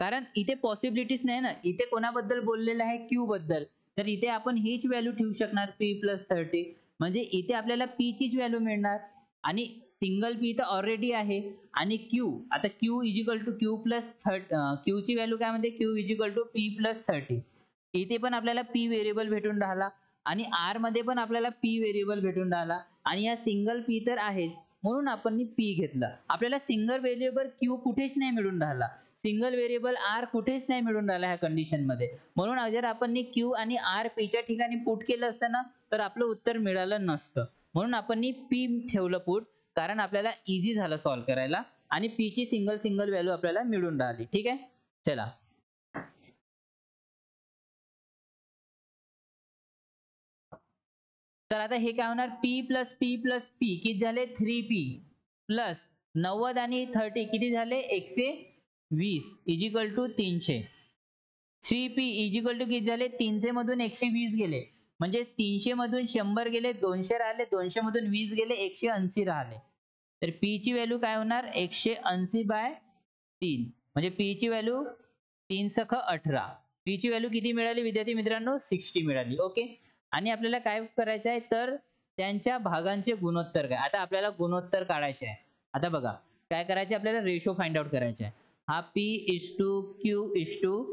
कारण इथे पॉसिबिलिटीज नाही ना, इथे कोणाबद्दल बोललेलं आहे, क्यू बद्दल, तर इथे आपण हीच व्हॅल्यू ठेवू शकणार पी प्लस 30. म्हणजे इथे आपल्याला पी चीच व्हॅल्यू मिळणार आणि सिंगल पी तर ऑलरेडी आहे. आणि क्यू, आता Q is equal to Q plus 30, Q ची व्हॅल्यू काय म्हणते, Q is equal to P plus 30. इथे पण आपल्याला पी व्हेरिएबल भेटून राहिला आणि आर मध्ये पण आपल्याला पी व्हेरिएबल भेटून राहिला आणि या सिंगल पी तर आहेच, म्हणून आपण पी घेतला. आपल्याला सिंगल व्हेरिएबल क्यू कुठेच नाही मिळून राहिला, सिंगल व्हेरिएबल आर कुठेच नाही मिळून राहिला ह्या कंडिशन मध्ये. म्हणून जर आपण क्यू आणि आर पी च्या ठिकाणी पुट केलं असतं ना तर आपलं उत्तर मिळालं नसतं. म्हणून आपण पी ठेवलं पुट, कारण आपल्याला इझी झालं सॉल्व्ह करायला आणि पी ची सिंगल सिंगल व्हॅल्यू आपल्याला मिळून राहिली. ठीक आहे. चला, तर आता हे काय होणार, पी प्लस पी किती झाले, 3p प्लस 90 आणि 30 किती झाले, 120 is equal to 300. 3p is equal to किती झाले, 300 मधून 120 गेले, म्हणजे 300 मधून 100 गेले, 200 राहिले, 200 मधून 20 गेले, 180 राहिले. तर p ची व्हॅल्यू काय होणार, 180/3. म्हणजे p ची व्हॅल्यू 3 सख 18. p ची व्हॅल्यू किती मिळाली विद्यार्थी मित्रांनो, 60 मिळाली. ओके. आणि आपल्याला काय करायचं आहे, तर त्यांच्या भागांचे गुणोत्तर काय, आता आपल्याला गुणोत्तर काढायचे आहे. आता बघा काय करायचे, आपल्याला रेशो फाइंड आउट करायचे आहे. हा p is to q is to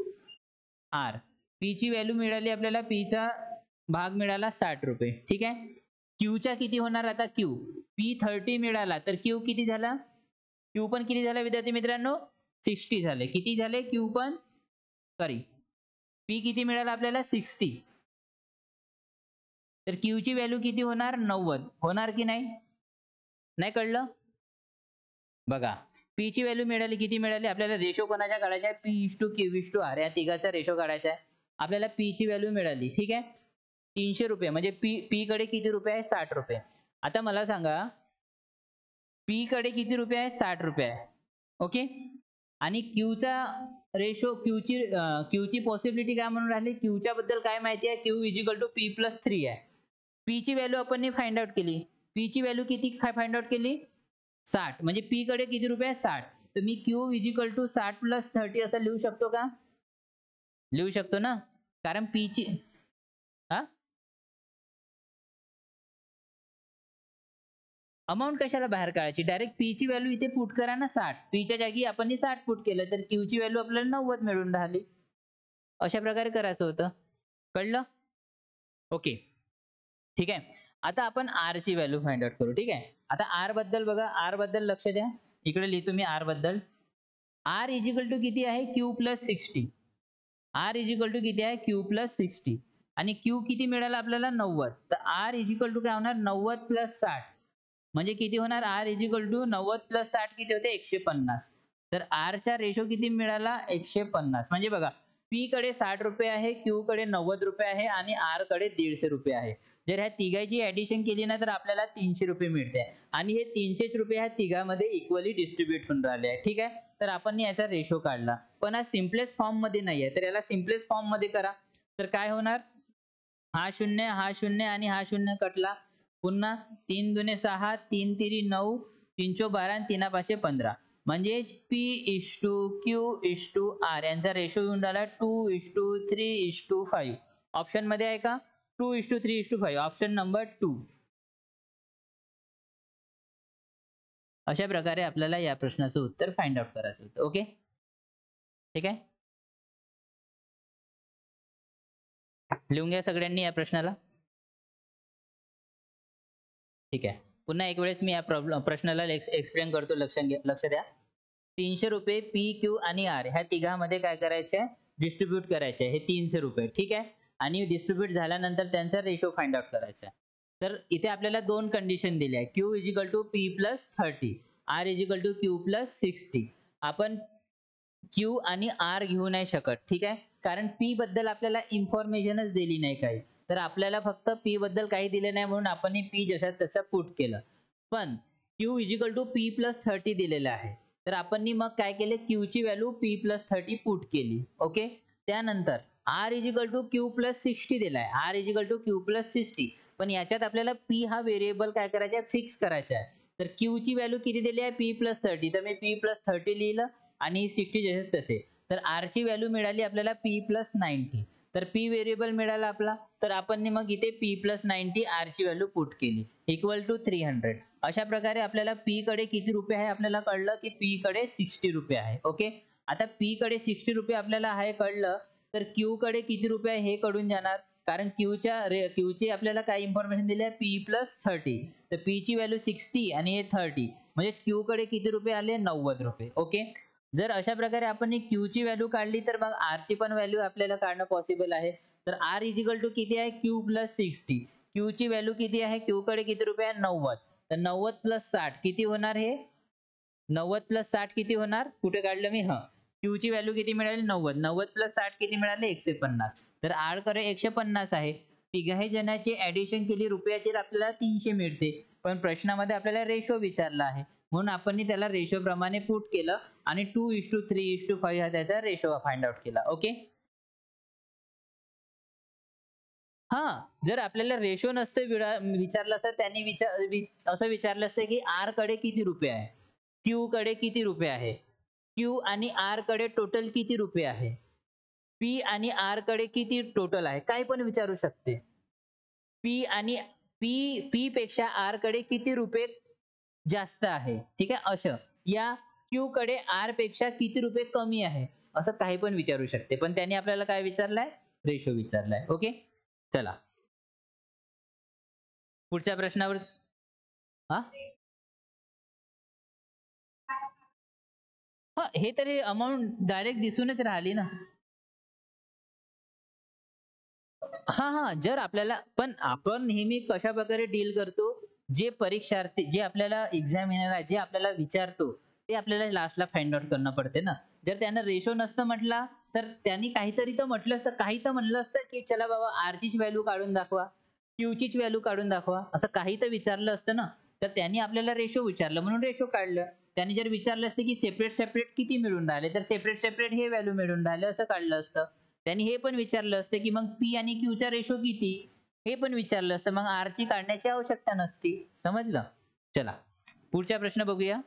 R. P ची व्हॅल्यू मिळाली आपल्याला, पी चा भाग मिळाला 60 रुपये. ठीक आहे. क्यू चा किती होणार, आता क्यू पी 30 मिळाला तर क्यू किती झाला, क्यू पण किती झाला विद्यार्थी मित्रांनो, 60 झाले. किती झाले क्यू पण, सॉरी, पी किती मिळाला आपल्याला, 60. तर क्यू ची व्हॅल्यू किती होणार, 90 होणार की नाही, नाही कळलं? बघा, पी ची व्हॅल्यू मिळाली, किती मिळाली आपल्याला, रेशो कोणाचा काढायचा आहे, P is to Q is to R, या तिघाचा रेशो काढायचा आहे. आपल्याला पी ची व्हॅल्यू मिळाली. ठीक आहे. 300 रुपये, म्हणजे पी कडे किती रुपये आहे, 60 रुपये. आता मला सांगा, पी कडे किती रुपये आहे, 60 रुपये आहे. ओके. आणि क्यूचा रेशो, क्यूची पॉसिबिलिटी काय म्हणून राहिली, क्यूच्या बद्दल काय माहिती आहे, Q is equal to P plus 3 आहे. पी ची व्हॅल्यू आपण फाइंड आउट केली, पी ची व्हॅल्यू किती फाइंड आउट केली, 60. म्हणजे पी कडे किती रुपये आहे, 60. तर मी Q is equal to 60 plus 30 असं लिहू शकतो का, लिहू शकतो ना, कारण पी ची, हा, अमाऊंट कशाला बाहेर काढायची, डायरेक्ट पी ची व्हॅल्यू इथे पुट करा ना, 60. पी च्या जागी आपण 60 पुट केलं तर क्यू ची व्हॅल्यू आपल्याला 90 मिळून राहिली. अशा प्रकारे करायचं होतं. कळलं? ओके. ठीक आहे. आता आपण आर ची व्हॅल्यू फाइंड आउट करू. ठीक आहे. आता आर बद्दल बघा, आर बद्दल लक्ष द्या. इकडे लिहितो मी आर बद्दल. आर इज इक्वल टू किती आहे, Q plus 60. R is equal to किती आहे, क्यू प्लस 60. आणि क्यू किती मिळाला आपल्याला, 90. तर आर इज इक्वल टू काय होणार, 90 प्लस 60. म्हणजे किती होणार, R is equal to 90 plus 60 किती होते, 150. तर आर चा रेशो किती मिळाला, 150. म्हणजे बघा, पी कडे 60 रुपये आहे, क्यू कडे 90 रुपये आहे आणि आर कडे 150 रुपये आहे. जर ह्या तिघांची ऍडिशन केली ना तर आपल्याला 300 रुपये मिळते आणि हे 300 रुपये ह्या तिघांमध्ये इक्वली डिस्ट्रीब्यूट होऊन राहिले आहे. ठीक आहे. तर आपण याचा रेशो काढला, पण हा सिम्पलेस्ट फॉर्म मध्ये नाहीये, तर याला सिम्पलेस्ट फॉर्म मध्ये करा. तर काय होणार, हा शून्य आणि हा शून्य कटला. पुन्हा 3 दुने 6, 3 तिरी 9, 3 चौ 12 आणि 3 पाचे 15. म्हणजेच P/Q/R यांचा रेशो येऊन राहिला 2:3:5. ऑप्शन मध्ये आहे का? 2:3:5. Option number 2. अशा प्रकारे आपल्याला या प्रश्नाचं उत्तर फाइंड आउट करायचं होतं. ओके, ठीक आहे. लिहून घ्या सगळ्यांनी या प्रश्नाला. ठीक आहे. पुन्हा एक वेळेस मी या प्रश्नाला एक्सप्लेन करतो. लक्ष द्या. 300 रुपये पी, क्यू आणि आर ह्या तिघांमध्ये काय करायचे आहे? डिस्ट्रीब्यूट करायचे आहे. हे 300 रुपये, ठीक आहे. आणि डिस्ट्रीब्यूट झाल्यानंतर त्यांचा रेशो फाइंड आउट करायचा आहे. तर इथे आपल्याला दोन कंडिशन दिल्या आहे. Q = P+30, R = Q+60. आपण Q आणि R घेऊ नाही शकत, ठीक आहे. कारण P बद्दल आपल्याला इन्फॉर्मेशनच दिली नाही काही. तर आपल्याला फक्त P बद्दल काही दिले नाही म्हणून आपण P जशा तसं पुट केलं. पण Q = P+30 दिलेलं आहे. तर आपण मग काय केले? Q ची व्हॅल्यू P+30 पुट केली. ओके. त्यानंतर R = Q+60 दिलाय. R = Q+60. पण याच्यात आपल्याला P हा व्हेरिएबल काय करायचा आहे? फिक्स करायचा आहे. तर Q ची व्हॅल्यू किती दिली आहे? P+30. तर मी P+30 लिहिलं आणि 60 जसे तसे. तर R ची व्हॅल्यू मिळाली आपल्याला P+90. तर P व्हेरिएबल मिळाला आपला. तर आपण मग इथे P+90 R ची व्हॅल्यू पुट केली = 300. अशा प्रकारे आपल्याला P कडे किती रुपये आहे आपल्याला कळलं की P कडे 60 रुपये आहे. ओके. आता P कडे 60 रुपये आपल्याला आहे कळलं. तर Q कडे किती रुपये आहे हे कळून जाणार. कारण Q ची आपल्याला काय इन्फॉर्मेशन दिली आहे? P+30. तर P ची व्हॅल्यू 60 आणि हे 30. म्हणजे Q कडे किती रुपये आले? 90 रुपये. ओके. जर अशा प्रकारे आपण Q ची व्हॅल्यू काढली तर मग R ची पण व्हॅल्यू आपल्याला काढणं पॉसिबल आहे. तर R = किती आहे? Q+60. Q ची व्हॅल्यू किती आहे? Q कडे किती रुपये आहे? 90. तर 90 + 60 किती होणार हे? 90 + 60 किती होणार? कुठे काढलं मी? Q ची व्हॅल्यू किती मिळाली? 90. 90 + 60 किती मिळाले? 150. तर R कडे 150 आहे. तिघाही जणांची ॲडिशन केली रुपयाची तर आपल्याला 300 मिळते. पण प्रश्नामध्ये आपल्याला रेशो विचारला आहे. म्हणून आपण त्याला रेशो प्रमाणे पुट केलं आणि 2:3:5 हा त्याचा रेशो फाइंड आउट केला. ओके. हां, जर आपल्याला रेशो नसतं विचारलं असतं त्यांनी असं विचारलं असतं की R कडे किती रुपये आहे? Q कडे किती रुपये आहे? Q आणि R कडे टोटल किती रुपये आहे? P आणि R कडे किती टोटल आहे? काही पण विचारू शकते. P आणि P पेक्षा R कडे किती रुपये जास्त आहे? ठीक आहे, असं. या Q कडे R पेक्षा किती रुपये कमी आहे? असं काही पण विचारू शकते. पण त्यांनी आपल्याला काय विचारलंय? रेशो विचारलाय. ओके. चला. पुढच्या प्रश्नावर. हां? हां, हे तरी अमाउंट डायरेक्ट दिसूनच राहिली ना. जर आपल्याला पण आपण नेहमी कशाप्रकारे डील करतो, जे परीक्षार्थी जे आपल्याला एक्झामिनर आहे, जे आपल्याला विचारतो, ते आपल्याला लास्टला फाइंड आउट करणं पडते ना. जर त्यानं रेशो नसतं म्हटला, तर त्यांनी काहीतरी तर म्हटलं असतं, काही तर म्हणलं असतं, की चला बाबा R चीच व्हॅल्यू काढून दाखवा, Q चीच व्हॅल्यू काढून दाखवा. असं काही तर विचारलं असतं ना. तर त्यांनी आपल्याला रेशो विचारलं म्हणून रेशो काढलं. त्यांनी जर विचारलं असतं, की सेपरेट किती मिळून राहिले, तर सेपरेट हे व्हॅल्यू मिळून राहिले असं काढलं असतं. त्यांनी हे पण विचारलं असतं, की मग P आणि Q चा रेशो किती? हे पण विचारलं असतं. मग R ची काढण्याची आवश्यकता नसती. समजलं? चला, पुढचा प्रश्न बघूया.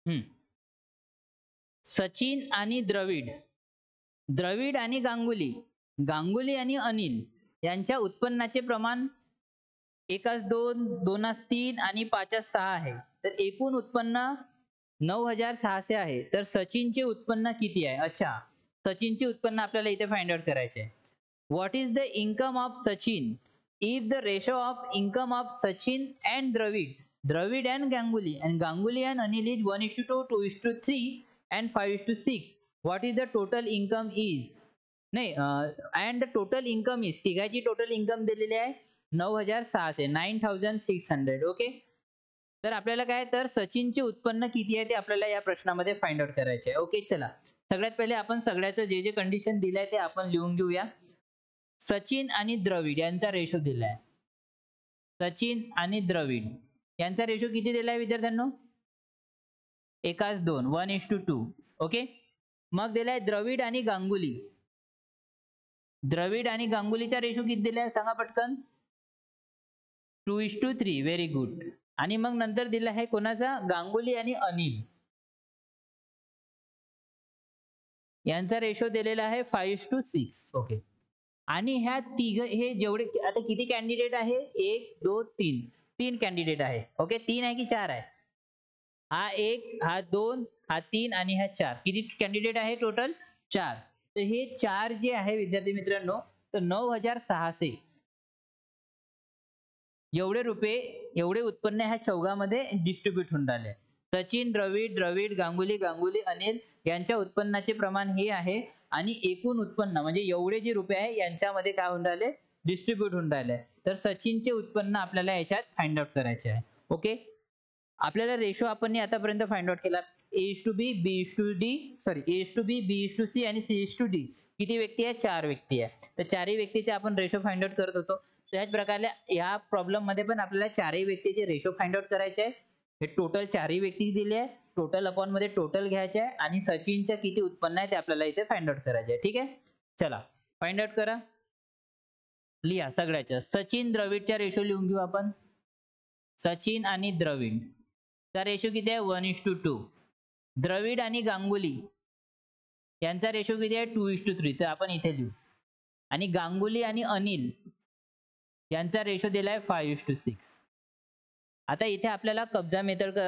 हं. सचिन आणि द्रविड, द्रविड आणि गांगुली, गांगुली आणि अनिल यांच्या उत्पन्नाचे प्रमाण एकास 2, दोनास 3 आणि पाचास 6 आहे. तर एकूण उत्पन्न 9,600 आहे. तर सचिनचे उत्पन्न किती आहे? अच्छा. सचिनचे उत्पन्न आपल्याला इथे फाइंड आउट करायचे आहे. What is the income of Sachin if the ratio of income of Sachin and Dravid and Ganguly and Anil is 1:2, 2:3 and 5:6. What is the total income is? नाही, and the total income is तिघाची total income दिलेली आहे 9600 9600 okay. तर आपल्याला काय तर सचिनचे उत्पन्न किती आहे ते आपल्याला या प्रश्नामध्ये फाइंड आउट करायचे आहे. ओके चला सगळ्यात पहिले आपण सगळ्याचं जे जे कंडिशन दिलंय ते आपण लिहून घेऊया. सचिन आणि द्रविड यांचा रेशो दिलाय. सचिन आणि द्रविड यांचा रेशो किती दिलाय विद्यार्थ्यांनो? 1:2 1:2 ओके. मग दिलाय द्रविड आणि गांगुली. द्रविड आणि गांगुलीचा रेशो किती दिलाय सांगा पटकन? 2:3 व्हेरी गुड. आणि मग नंतर दिला आहे कोणाचा? गांगुली आणि अनिल यांचा रेशो दिलेला आहे 5:6 ओके. आणि ह्या तिघ हे जेवढे आता किती कॅन्डिडेट आहे? 1 2 3 3 कॅन्डिडेट आहे. ओके 3 आहे की 4 आहे? हा 1 हा 2 हा 3 आणि हा 4 किती कॅन्डिडेट आहे टोटल? 4. तर हे 4 जे आहे विद्यार्थी मित्रांनो तर 9600 एवढे रुपये एवढे उत्पन्न ह्या चौघामध्ये डिस्ट्रीब्यूट होऊन राहिले. सचिन द्रविड द्रविड गांगुली गांगुली अनिल यांच्या उत्पन्नाचे प्रमाण हे आहे आणि एकूण उत्पन्न म्हणजे एवढे जे रुपये आहे यांच्यामध्ये काय होऊन राहिले? डिस्ट्रीब्यूट होऊन राहिले. तर सचिनचे उत्पन्न आपल्याला याच्यात फाइंड आउट करायचे आहे. ओके आपल्याला रेशो आपण आतापर्यंत फाइंड आउट केला. A:B B:D sorry A:B B:C आणि C:D किती व्यक्ती आहे? 4 व्यक्ती आहे. तर चारही व्यक्तीचे आपण रेशो फाइंड आउट करत होतो. त्याच प्रकारे या प्रॉब्लेम मध्ये पण आपल्याला चारही व्यक्तीचे रेशो फाइंड आउट करायचे आहे. हे टोटल चारही व्यक्ती दिले आहे. टोटल अपॉन मध्ये टोटल घ्यायचे आहे आणि सचिनचं किती उत्पन्न आहे ते आपल्याला इथे फाइंड आउट करायचे आहे. ठीक आहे चला फाइंड आउट करा. लिहा सगळ्याच्या. सचिन द्रविडच्या रेशो लिहून घेऊ आपण. सचिन आणि द्रविड चा रेशो किती आहे? 1:2. द्रविड आणि गांगुली यांचा रेशो किती आहे? 2:3 तर आपण इथे लिहू. आणि गांगुली आणि अनिल यांचा रेशो दिलाय 5:6. आता इथे आपल्याला कब्जा मेथड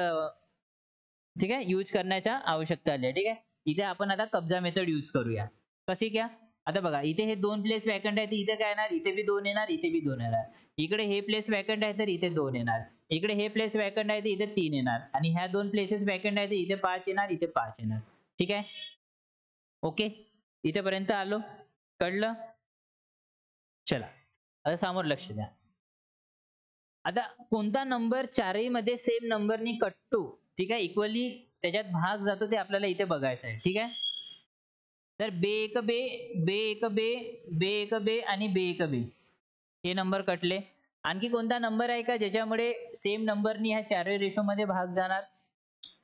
ठीक आहे यूज करण्याच्या आवश्यकता आली आहे. ठीक आहे इथे आपण आता कब्जा मेथड यूज करूया. कशी क्या? आता बघा इथे हे 2 प्लेस वॅकंट आहे तर इथे काय येणार? इथे बी 2 येणार इथे बी 2 येणार. इकडे हे प्लेस वॅकंट आहे तर इथे 2 येणार. इकडे हे प्लेस वॅकंट आहे तर इथे 3 येणार आणि ह्या 2 प्लेसेस वॅकंट आहे तर इथे 5 येणार इथे 5 येणार. ठीक आहे ओके इथेपर्यंत आलो कळलं? चला आता समोर लक्ष द्या. आता कोणता नंबर चारही मध्ये सेम नंबरनी कटतो ठीक आहे इक्वली त्याच्यात भाग जातो ते आपल्याला इथे बघायचं आहे. ठीक आहे तर बे एक बे आणि बे हे नंबर कटले. आणखी कोणता नंबर आहे का ज्याच्यामुळे सेम नंबरनी ह्या चारही रेशो मध्ये भाग जाणार?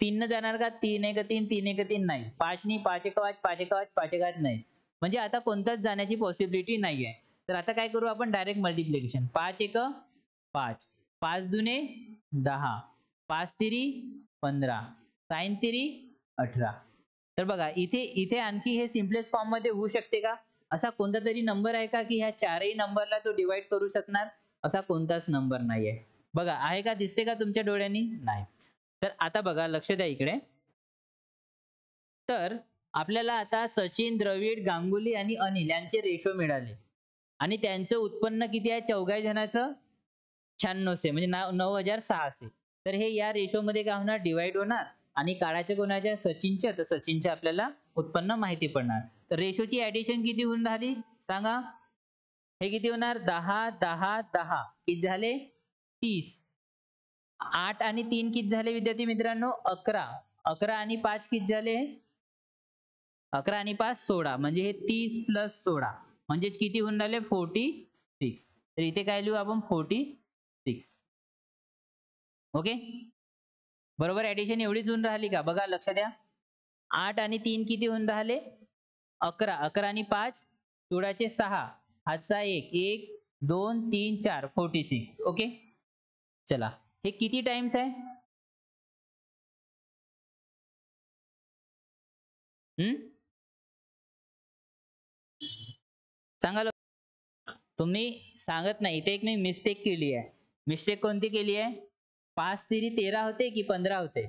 3 न जाणार का? 3 1 3 3 1 3 नाही. 5 नी 5 1 5 5 1 5 1 नाही. म्हणजे आता कोणताच जाण्याची पॉसिबिलिटी नाही आहे. तर आता काय करू आपण? Direct multiplication. 5 1 5 5 दुने 10 5 तिरी 15 साइन तिरी 18. तर बघा इथे इथे आणखी हे सिम्पलेस्ट फॉर्म मध्ये होऊ शकते का? असा कोणता तरी नंबर आहे का की ह्या चारही नंबरला तो डिवाइड करू शकणार? असा कोणताच नंबर नाहीये. बघा आहे का? दिसते का तुमच्या डोळ्यांनी? नाही. तर आता बघा लक्ष द्या इकडे. तर आपल्याला आता सचिन द्रविड गांगुली आणि अनिल यांचे रेशो मिळाले आणि त्यांचं उत्पन्न किती आहे चौघाही जणांचं? 9600 म्हणजे 9600. तर हे या रेशो मध्ये काय होणार? डिवाइड होणार आणि काढायचे कोणाच्या? सचिनच्या. तर सचिनचे आपल्याला उत्पन्न माहिती पडणार. तर रेशोची ऍडिशन किती होऊन राहिली सांगा? हे किती होणार? 10 10 10 किती झाले? 30. 8 आणि 3 किती झाले विद्यार्थी मित्रांनो? 11. 11 आणि 5 किती झाले? 11 आणि 5 16 म्हणजे हे 30 प्लस 16 म्हणजेच किती होऊन राहिले? 46. तर इथे काय लिहू आपण? 46. ओके बरोबर ऍडिशन एवढीच होऊन राहिली का? बघा लक्ष द्या. 8 आणि 3 किती होऊन राहिले? 11. 11 आणि 5 16चे 6 हातचा 1 1 2 3 4 46. ओके चला हे किती टाइम्स आहे? सांगा तुम्ही सांगत नाही. इथे एक मी मिस्टेक केली आहे. मिस्टेक कोणती केली आहे? 5 तिरी 13 होते की 15 होते?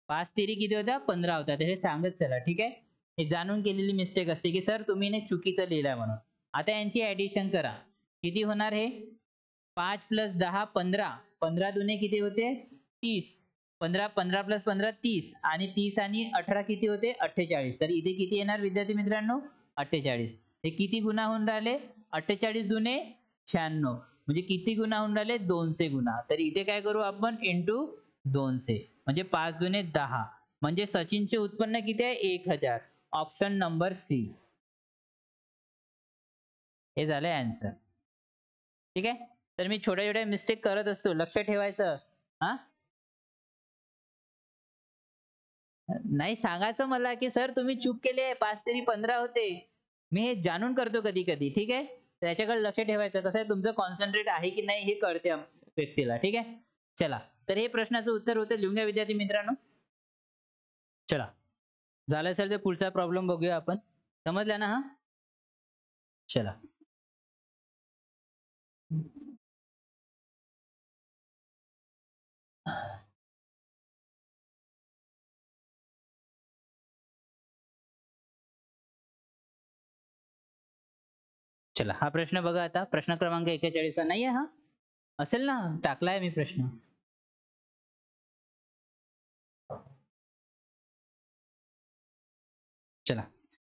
5 तिरी किती होत्या? 15 होत्या. तर हे सांगत चला ठीक आहे. हे जाणून केलेली मिस्टेक असते की सर तुम्ही ने चुकीचं लिहिलंय म्हणून. आता यांची ऍडिशन करा. किती होणार हे? 5 प्लस 10 15 15 दुने किती होते? 30. 15 15 प्लस 15 30 आणि 30 आणि 18 किती होते? 48. तर इथे किती येणार विद्यार्थी मित्रांनो? 48. हे किती गुणा होऊन राहिले? 48 दुने 96. म्हणजे किती गुणा होऊन राहिले 200 गुणा. तर इथे काय करू आपण इंटू 200 म्हणजे 5 दुने 10 म्हणजे सचिनचे उत्पन्न किती आहे 1000. ऑप्शन नंबर सी हे झालं आन्सर. ठीक आहे. तर मी छोट्या छोट्या मिस्टेक करत असतो, लक्ष ठेवायचं. हा नाही सांगायचं मला की सर तुम्ही चूक केली आहे 5 तरी 15 होते. मी हे जाणून करतो कधी कधी. ठीक आहे. त्याच्याकडे लक्ष ठेवायचं. कसं आहे तुमचं कॉन्सन्ट्रेट आहे की नाही हे कळते व्यक्तीला. ठीक आहे. चला तर हे प्रश्नाचं उत्तर होतं. लिहून घ्या विद्यार्थी मित्रांनो. चला झालं असेल तर पुढचा प्रॉब्लेम बघूया आपण. समजला ना हा. चला चला हा प्रश्न बघा आता. प्रश्न क्रमांक 41 नाही आहे हा. असेल ना टाकलाय मी प्रश्न. चला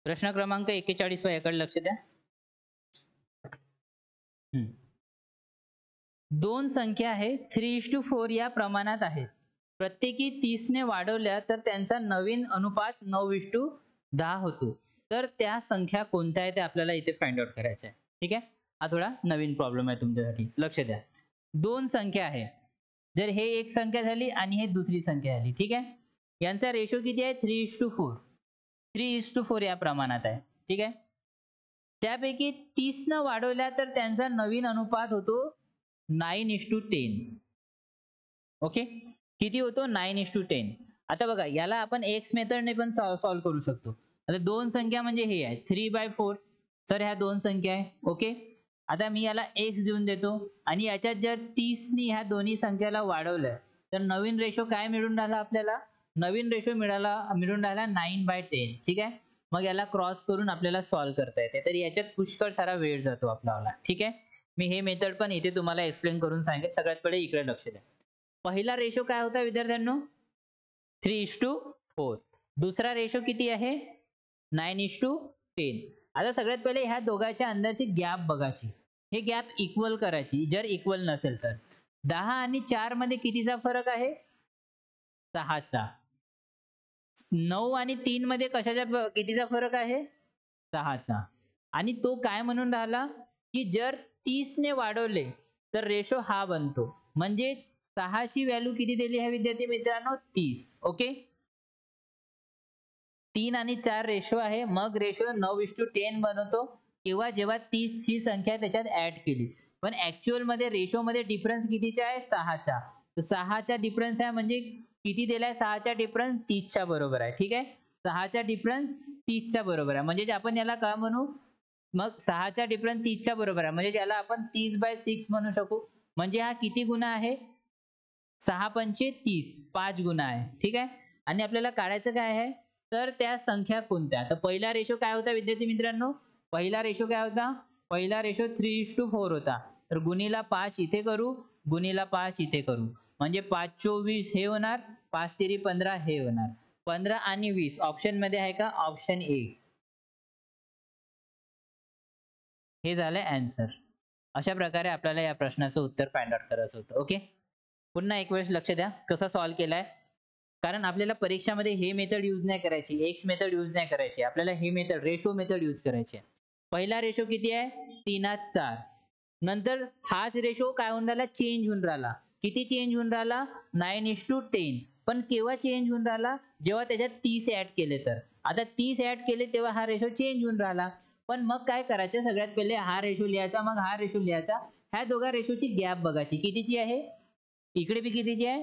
प्रश्न क्रमांक 41 याकडे लक्ष द्या. दोन संख्या आहे 3:4 या प्रमाणात आहेत. प्रत्येकी 30 ने वाढवल्या तर त्यांचा नवीन अनुपात 9:10 होतो. तर त्या संख्या कोणत्या आहेत ते आपल्याला इथे फाइंड आउट करायचं आहे. ठीक आहे. हा थोडा नवीन प्रॉब्लेम आहे तुमच्यासाठी. लक्ष द्या. दोन संख्या आहे. जर हे एक संख्या झाली आणि हे दुसरी संख्या झाली. ठीक आहे. यांचा रेशो किती आहे 3:4. 3:4 या प्रमाणात आहे. ठीक आहे. त्यापैकी 30 न वाढवल्या तर त्यांचा नवीन अनुपात होतो 9:10. ओके. किती होतो 9:10. आता बघा याला आपण एक्स मेथडने पण सॉल्व्ह करू शकतो. आता दोन संख्या म्हणजे हे आहे 3/4. तर ह्या दोन संख्या आहे. ओके. आता मी याला एक्स देऊन देतो आणि याच्यात जर 30 नी ह्या दोन्ही संख्याला वाढवलं तर नवीन रेशो काय मिळून राहिला आपल्याला. नवीन रेशो मिळून राहिला 9/10. ठीक आहे. मग याला क्रॉस करून आपल्याला सॉल्व्ह करता येते. तर याच्यात पुष्कळ सारा वेळ जातो आपल्याला. ठीक आहे. मी हे मेथड पण इथे तुम्हाला एक्सप्लेन करून सांगेल. सगळ्यात पहिले इकडे लक्ष द्या. पहिला रेशो काय होता विद्यार्थ्यांनो 3:4. दुसरा रेशो किती आहे 9:10. आता सगळ्यात पहिले ह्या दोघांच्या अंदरची गॅप बघायची. हे गॅप इक्वल करायची. जर इक्वल नसेल तर 10 आणि 4 मध्ये कितीचा फरक आहे 6चा. 9 आणि 3 मध्ये कशाच्या कितीचा फरक आहे 6चा. आणि तो काय म्हणून राहिला की जर 30 ने वाढवले तर रेशो हा बनतो. म्हणजे 6 ची व्हॅल्यू किती दिली आहे विद्यार्थी मित्रांनो 30. ओके. 3 आणि 4 रेशो आहे. मग रेशो 9:10 बनवतो किंवा जेव्हा 30 ची संख्या त्याच्यात ऍड केली. पण ऍक्च्युअल मध्ये रेशो मध्ये डिफरन्स कितीचा आहे 6चा. तर 6चा डिफरन्स आहे म्हणजे किती दिलाय 6चा डिफरन्स 30च्या बरोबर आहे. ठीक आहे. 6चा डिफरन्स 30च्या बरोबर आहे. म्हणजे आपण याला काय म्हणू मग 6चा डिफरन्स 30च्या बरोबर आहे. म्हणजे याला आपण 30/6 म्हणू शकू. म्हणजे हा किती गुणा आहे 6×5 30. 5 गुणा आहे. ठीक आहे. आणि आपल्याला काढायचं काय आहे तर त्या संख्या कोणत्या. तर पहिला रेशो काय होता विद्यार्थी मित्रांनो. पहिला रेशो काय होता. पहिला रेशो 3:4 होता. तर गुणीला 5 इथे करू गुणीला 5 इथे करू. म्हणजे 5×4 हे होणार 5×3 15 हे होणार. 15 आणि 20 ऑप्शन मध्ये आहे का ऑप्शन ए. हे झालं आन्सर. अशा प्रकारे आपल्याला या प्रश्नाचं उत्तर फाइंड आउट करायचं होतं. ओके. पुन्हा एक वेळेस लक्ष द्या कसा सॉल्व्ह केलाय. कारण आपल्याला परीक्षामध्ये हे मेथड यूज नाही करायची. एक्स मेथड यूज नाही करायची. आपल्याला हे मेथड रेशो मेथड यूज करायची आहे. पहिला रेशो किती आहे 3:4. नंतर हाच रेशो काय होऊन राहिला चेंज होऊन राहिला. किती चेंज होऊन राहिला 9:10. पण केव्हा चेंज होऊन राहिला जेव्हा त्याच्यात 30 ऍड केले तर. आता 30 ऍड केले तेव्हा हा रेशो चेंज होऊन राहिला. पण मग काय करायचं सगळ्यात पहिले हा रेशो लिहायचा मग हा रेशो लिहायचा. ह्या दोघा रेशोची गॅप बघायची कितीची आहे. इकडे बी कितीची आहे.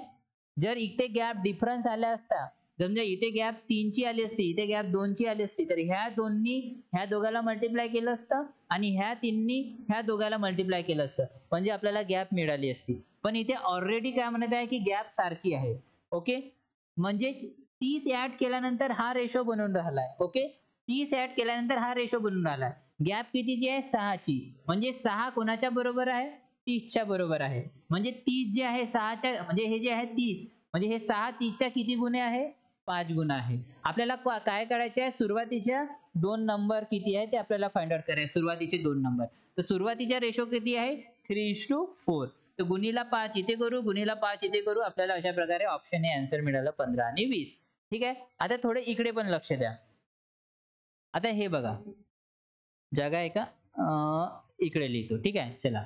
जर इथे गॅप डिफरन्स आला असता समजा इथे गॅप 3 ची आली असती इथे गॅप 2 ची आली असती तर ह्या दोन्ही ह्या दोघाला मल्टिप्लाय केलं असतं आणि ह्या तीननी ह्या दोघाला मल्टिप्लाय केलं असतं म्हणजे आपल्याला गॅप मिळाली असती. पण इथे ऑलरेडी काय म्हणत आहे की गॅप सारखी आहे. ओके. म्हणजे 30 ऍड केल्यानंतर हा रेशो बनून राहिलाय. ओके. 30 ऍड केल्यानंतर हा रेशो बनून राहिलाय. गॅप कितीची आहे 6ची. म्हणजे 6 कोणाच्या बरोबर आहे 30च्या बरोबर आहे. म्हणजे 30 जे आहे 6च्या म्हणजे हे जे आहे 30 म्हणजे हे 6 30च्या किती गुणे आहे 5 गुणा आहे. आपल्याला काय करायचे आहे सुरुवातीच्या 2 नंबर किती आहे ते आपल्याला फाइंड आउट करायचे. सुरुवातीचे 2 नंबर. तर सुरुवातीचा रेशो किती आहे 3:4. तर गुणीला 5 इथे करू, गुणीला 5 इथे करू. आपल्याला अशा प्रकारे ऑप्शन ए आन्सर मिळालं 15 आणि 20. ठीक आहे. आता थोडे इकडे पण लक्ष द्या. आता हे बघा. जागा आहे का? इकडे लिहितो. ठीक आहे. चला.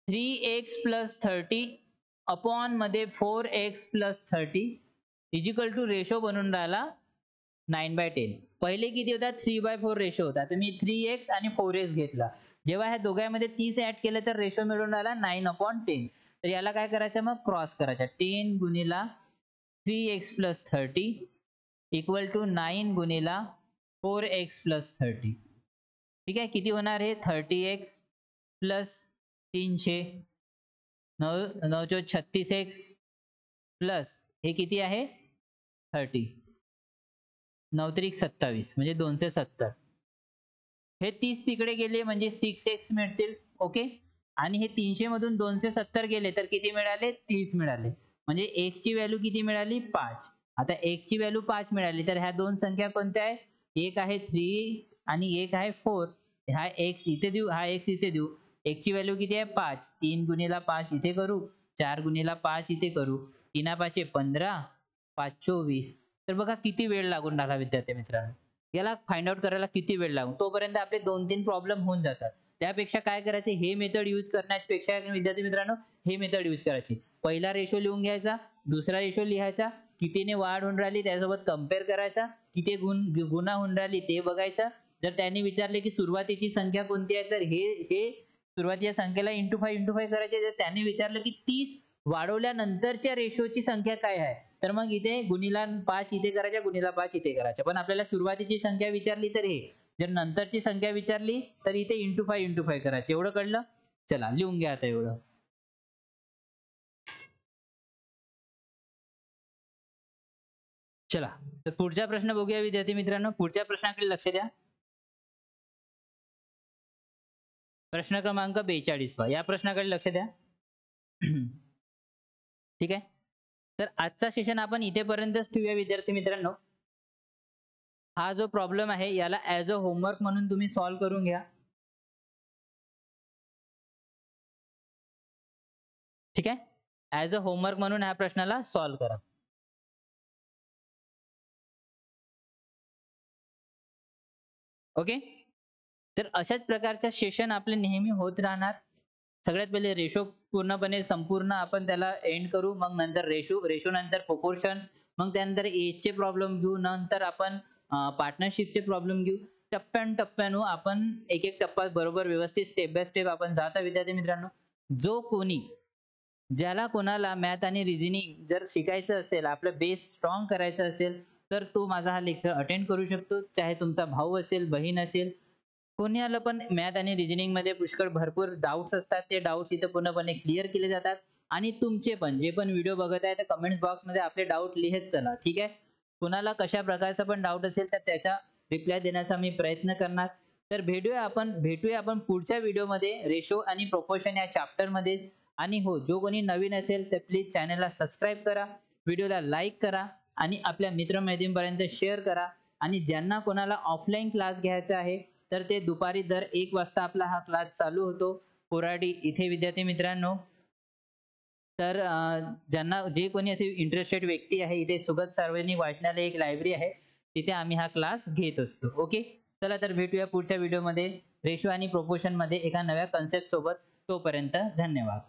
3x + 30 अपॉन मध्ये 4x + 30 is equal to ratio बनून राहिला 9/10. पहिले किती होता? 3/4 रेशो होता. तर मी 3x आणि 4x घेतला. जेव्हा ह्या दोघांमध्ये 30 ऍड केलं तर रेशो मिळून राहिला 9/10. तर याला काय करायचं मग? क्रॉस करायचा. 10 गुणीला 3x + 30 इक्वल टू 9 गुणीला 4x + 30. ठीक आहे. किती होणार हे? 30x + 300 9 36x प्लस हे किती आहे? 30 9 त्रिक 27 म्हणजे 270. हे 30 तिकडे गेले म्हणजे 6x मिळतील. ओके. आणि हे 300 मधून 270 गेले तर किती मिळाले? 30 मिळाले. म्हणजे x ची व्हॅल्यू किती मिळाली? 5. आता x ची व्हॅल्यू 5 मिळाली तर ह्या दोन संख्या कोणत्या आहे? एक आहे 3 आणि एक आहे 4. हा x इथे देऊ, हा x इथे देऊ. x ची व्हॅल्यू किती आहे? 5. 3 गुणीला 5 इथे करू, 4 गुणीला 5 इथे करू. 3 5 15, 5 24. तर बघा किती वेळ लागून राहिला विद्यार्थी मित्रांनो. याला फाइंड आउट करायला किती वेळ लागतो? तोपर्यंत आपले 2-3 प्रॉब्लेम होऊन जातात. त्यापेक्षा काय करायचे? हे मेथड यूज करण्यापेक्षा विद्यार्थी मित्रांनो हे मेथड यूज करायची. पहिला रेशो लिहून घ्यायचा, दुसरा रेशो लिहायचा, कितीने वाढ होऊन राहिली त्यासोबत कंपेअर करायचा, किती गुणा होऊन राहिली ते बघायचं. जर त्यांनी विचारले की सुरुवातीची संख्या कोणती आहे तर हे सुरुवातीच्या संख्येला × 5 करायचे. जर त्यांनी विचारलं की 30 वाढवल्यानंतरच्या रेशोची संख्या काय आहे तर मग इथे गुणीला 5 इथे करायच्या, गुणीला 5 इथे करायच्या. पण आपल्याला सुरुवातीची संख्या विचारली तर हे, जर नंतरची संख्या विचारली तर इथे × 5 करायचे. एवढं कळलं? चला लिहून घ्या आता एवढं. चला तर पुढचा प्रश्न बघूया विद्यार्थी मित्रांनो. पुढच्या प्रश्नाकडे लक्ष द्या. प्रश्न क्रमांक 42 पहा. या प्रश्नाकडे लक्ष द्या. ठीक आहे. तर आजचा सेशन आपण इथेपर्यंतच ठेवूया विद्यार्थी मित्रांनो. हा जो प्रॉब्लेम आहे याला ॲज अ होमवर्क म्हणून तुम्ही सॉल्व्ह करून घ्या. ठीक आहे. ॲज अ होमवर्क म्हणून ह्या प्रश्नाला सॉल्व्ह करा. ओके. तर अशाच प्रकारच्या सेशन आपले नेहमी होत राहणार. सगळ्यात पहिले रेशो पूर्णपणे संपूर्ण आपण त्याला एंड करू. मग नंतर रेशो नंतर प्रोपोर्शन, मग त्यानंतर एजचे प्रॉब्लेम घेऊ. नंतर आपण पार्टनरशिपचे प्रॉब्लेम घेऊ. टप्प्यानं आपण एक टप्पा बरोबर व्यवस्थित स्टेप बाय स्टेप आपण जाता विद्यार्थी मित्रांनो. ज्याला कोणाला मॅथ आणि रिझनिंग जर शिकायचं असेल, आपलं बेस स्ट्रॉंग करायचं असेल तर तो माझा हा लेक्चर अटेंड करू शकतो. चाहे तुमचा भाऊ असेल, बहीण असेल, कोणाला पण मॅथ आणि रिझनिंग मध्ये पुष्कळ भरपूर डाउट्स असतात. ते डाउट्स इथे पूर्णपणे क्लिअर केले जातात. आणि तुमचे पण जे पण व्हिडिओ बघत आहे तर कमेंट बॉक्स मध्ये आपले डाऊट लिहत चला. ठीक आहे. कुणाला कशा प्रकारचा पण डाऊट असेल तर त्याचा रिप्लाय देण्याचा मी प्रयत्न करणार. तर भेटूया आपण पुढच्या व्हिडिओमध्ये रेशो आणि प्रोपोर्शन या चॅप्टर मध्ये. आणि हो, जो कोणी नवीन असेल तर प्लीज चॅनलला सबस्क्राईब करा, व्हिडिओला लाईक करा आणि आपल्या मित्रमैत्रिणींपर्यंत शेअर करा. आणि ज्यांना कोणाला ऑफलाईन क्लास घ्यायचा आहे तर ते दुपारी दर 1 वाजता आपला हा क्लास चालू होतो कोराडी इथे विद्यार्थी मित्रांनो. तर ज्यांना जे कोणी असे इंटरेस्टेड व्यक्ती आहे, इथे सुगत सार्वजनिक वाचनालय एक लायब्ररी आहे, तिथे आम्ही हा क्लास घेत असतो. ओके. चला तर भेटूया पुढच्या व्हिडिओमध्ये रेशो आणि प्रोपोर्शन मध्ये एका नव्या कन्सेप्ट सोबत. तोपर्यंत धन्यवाद.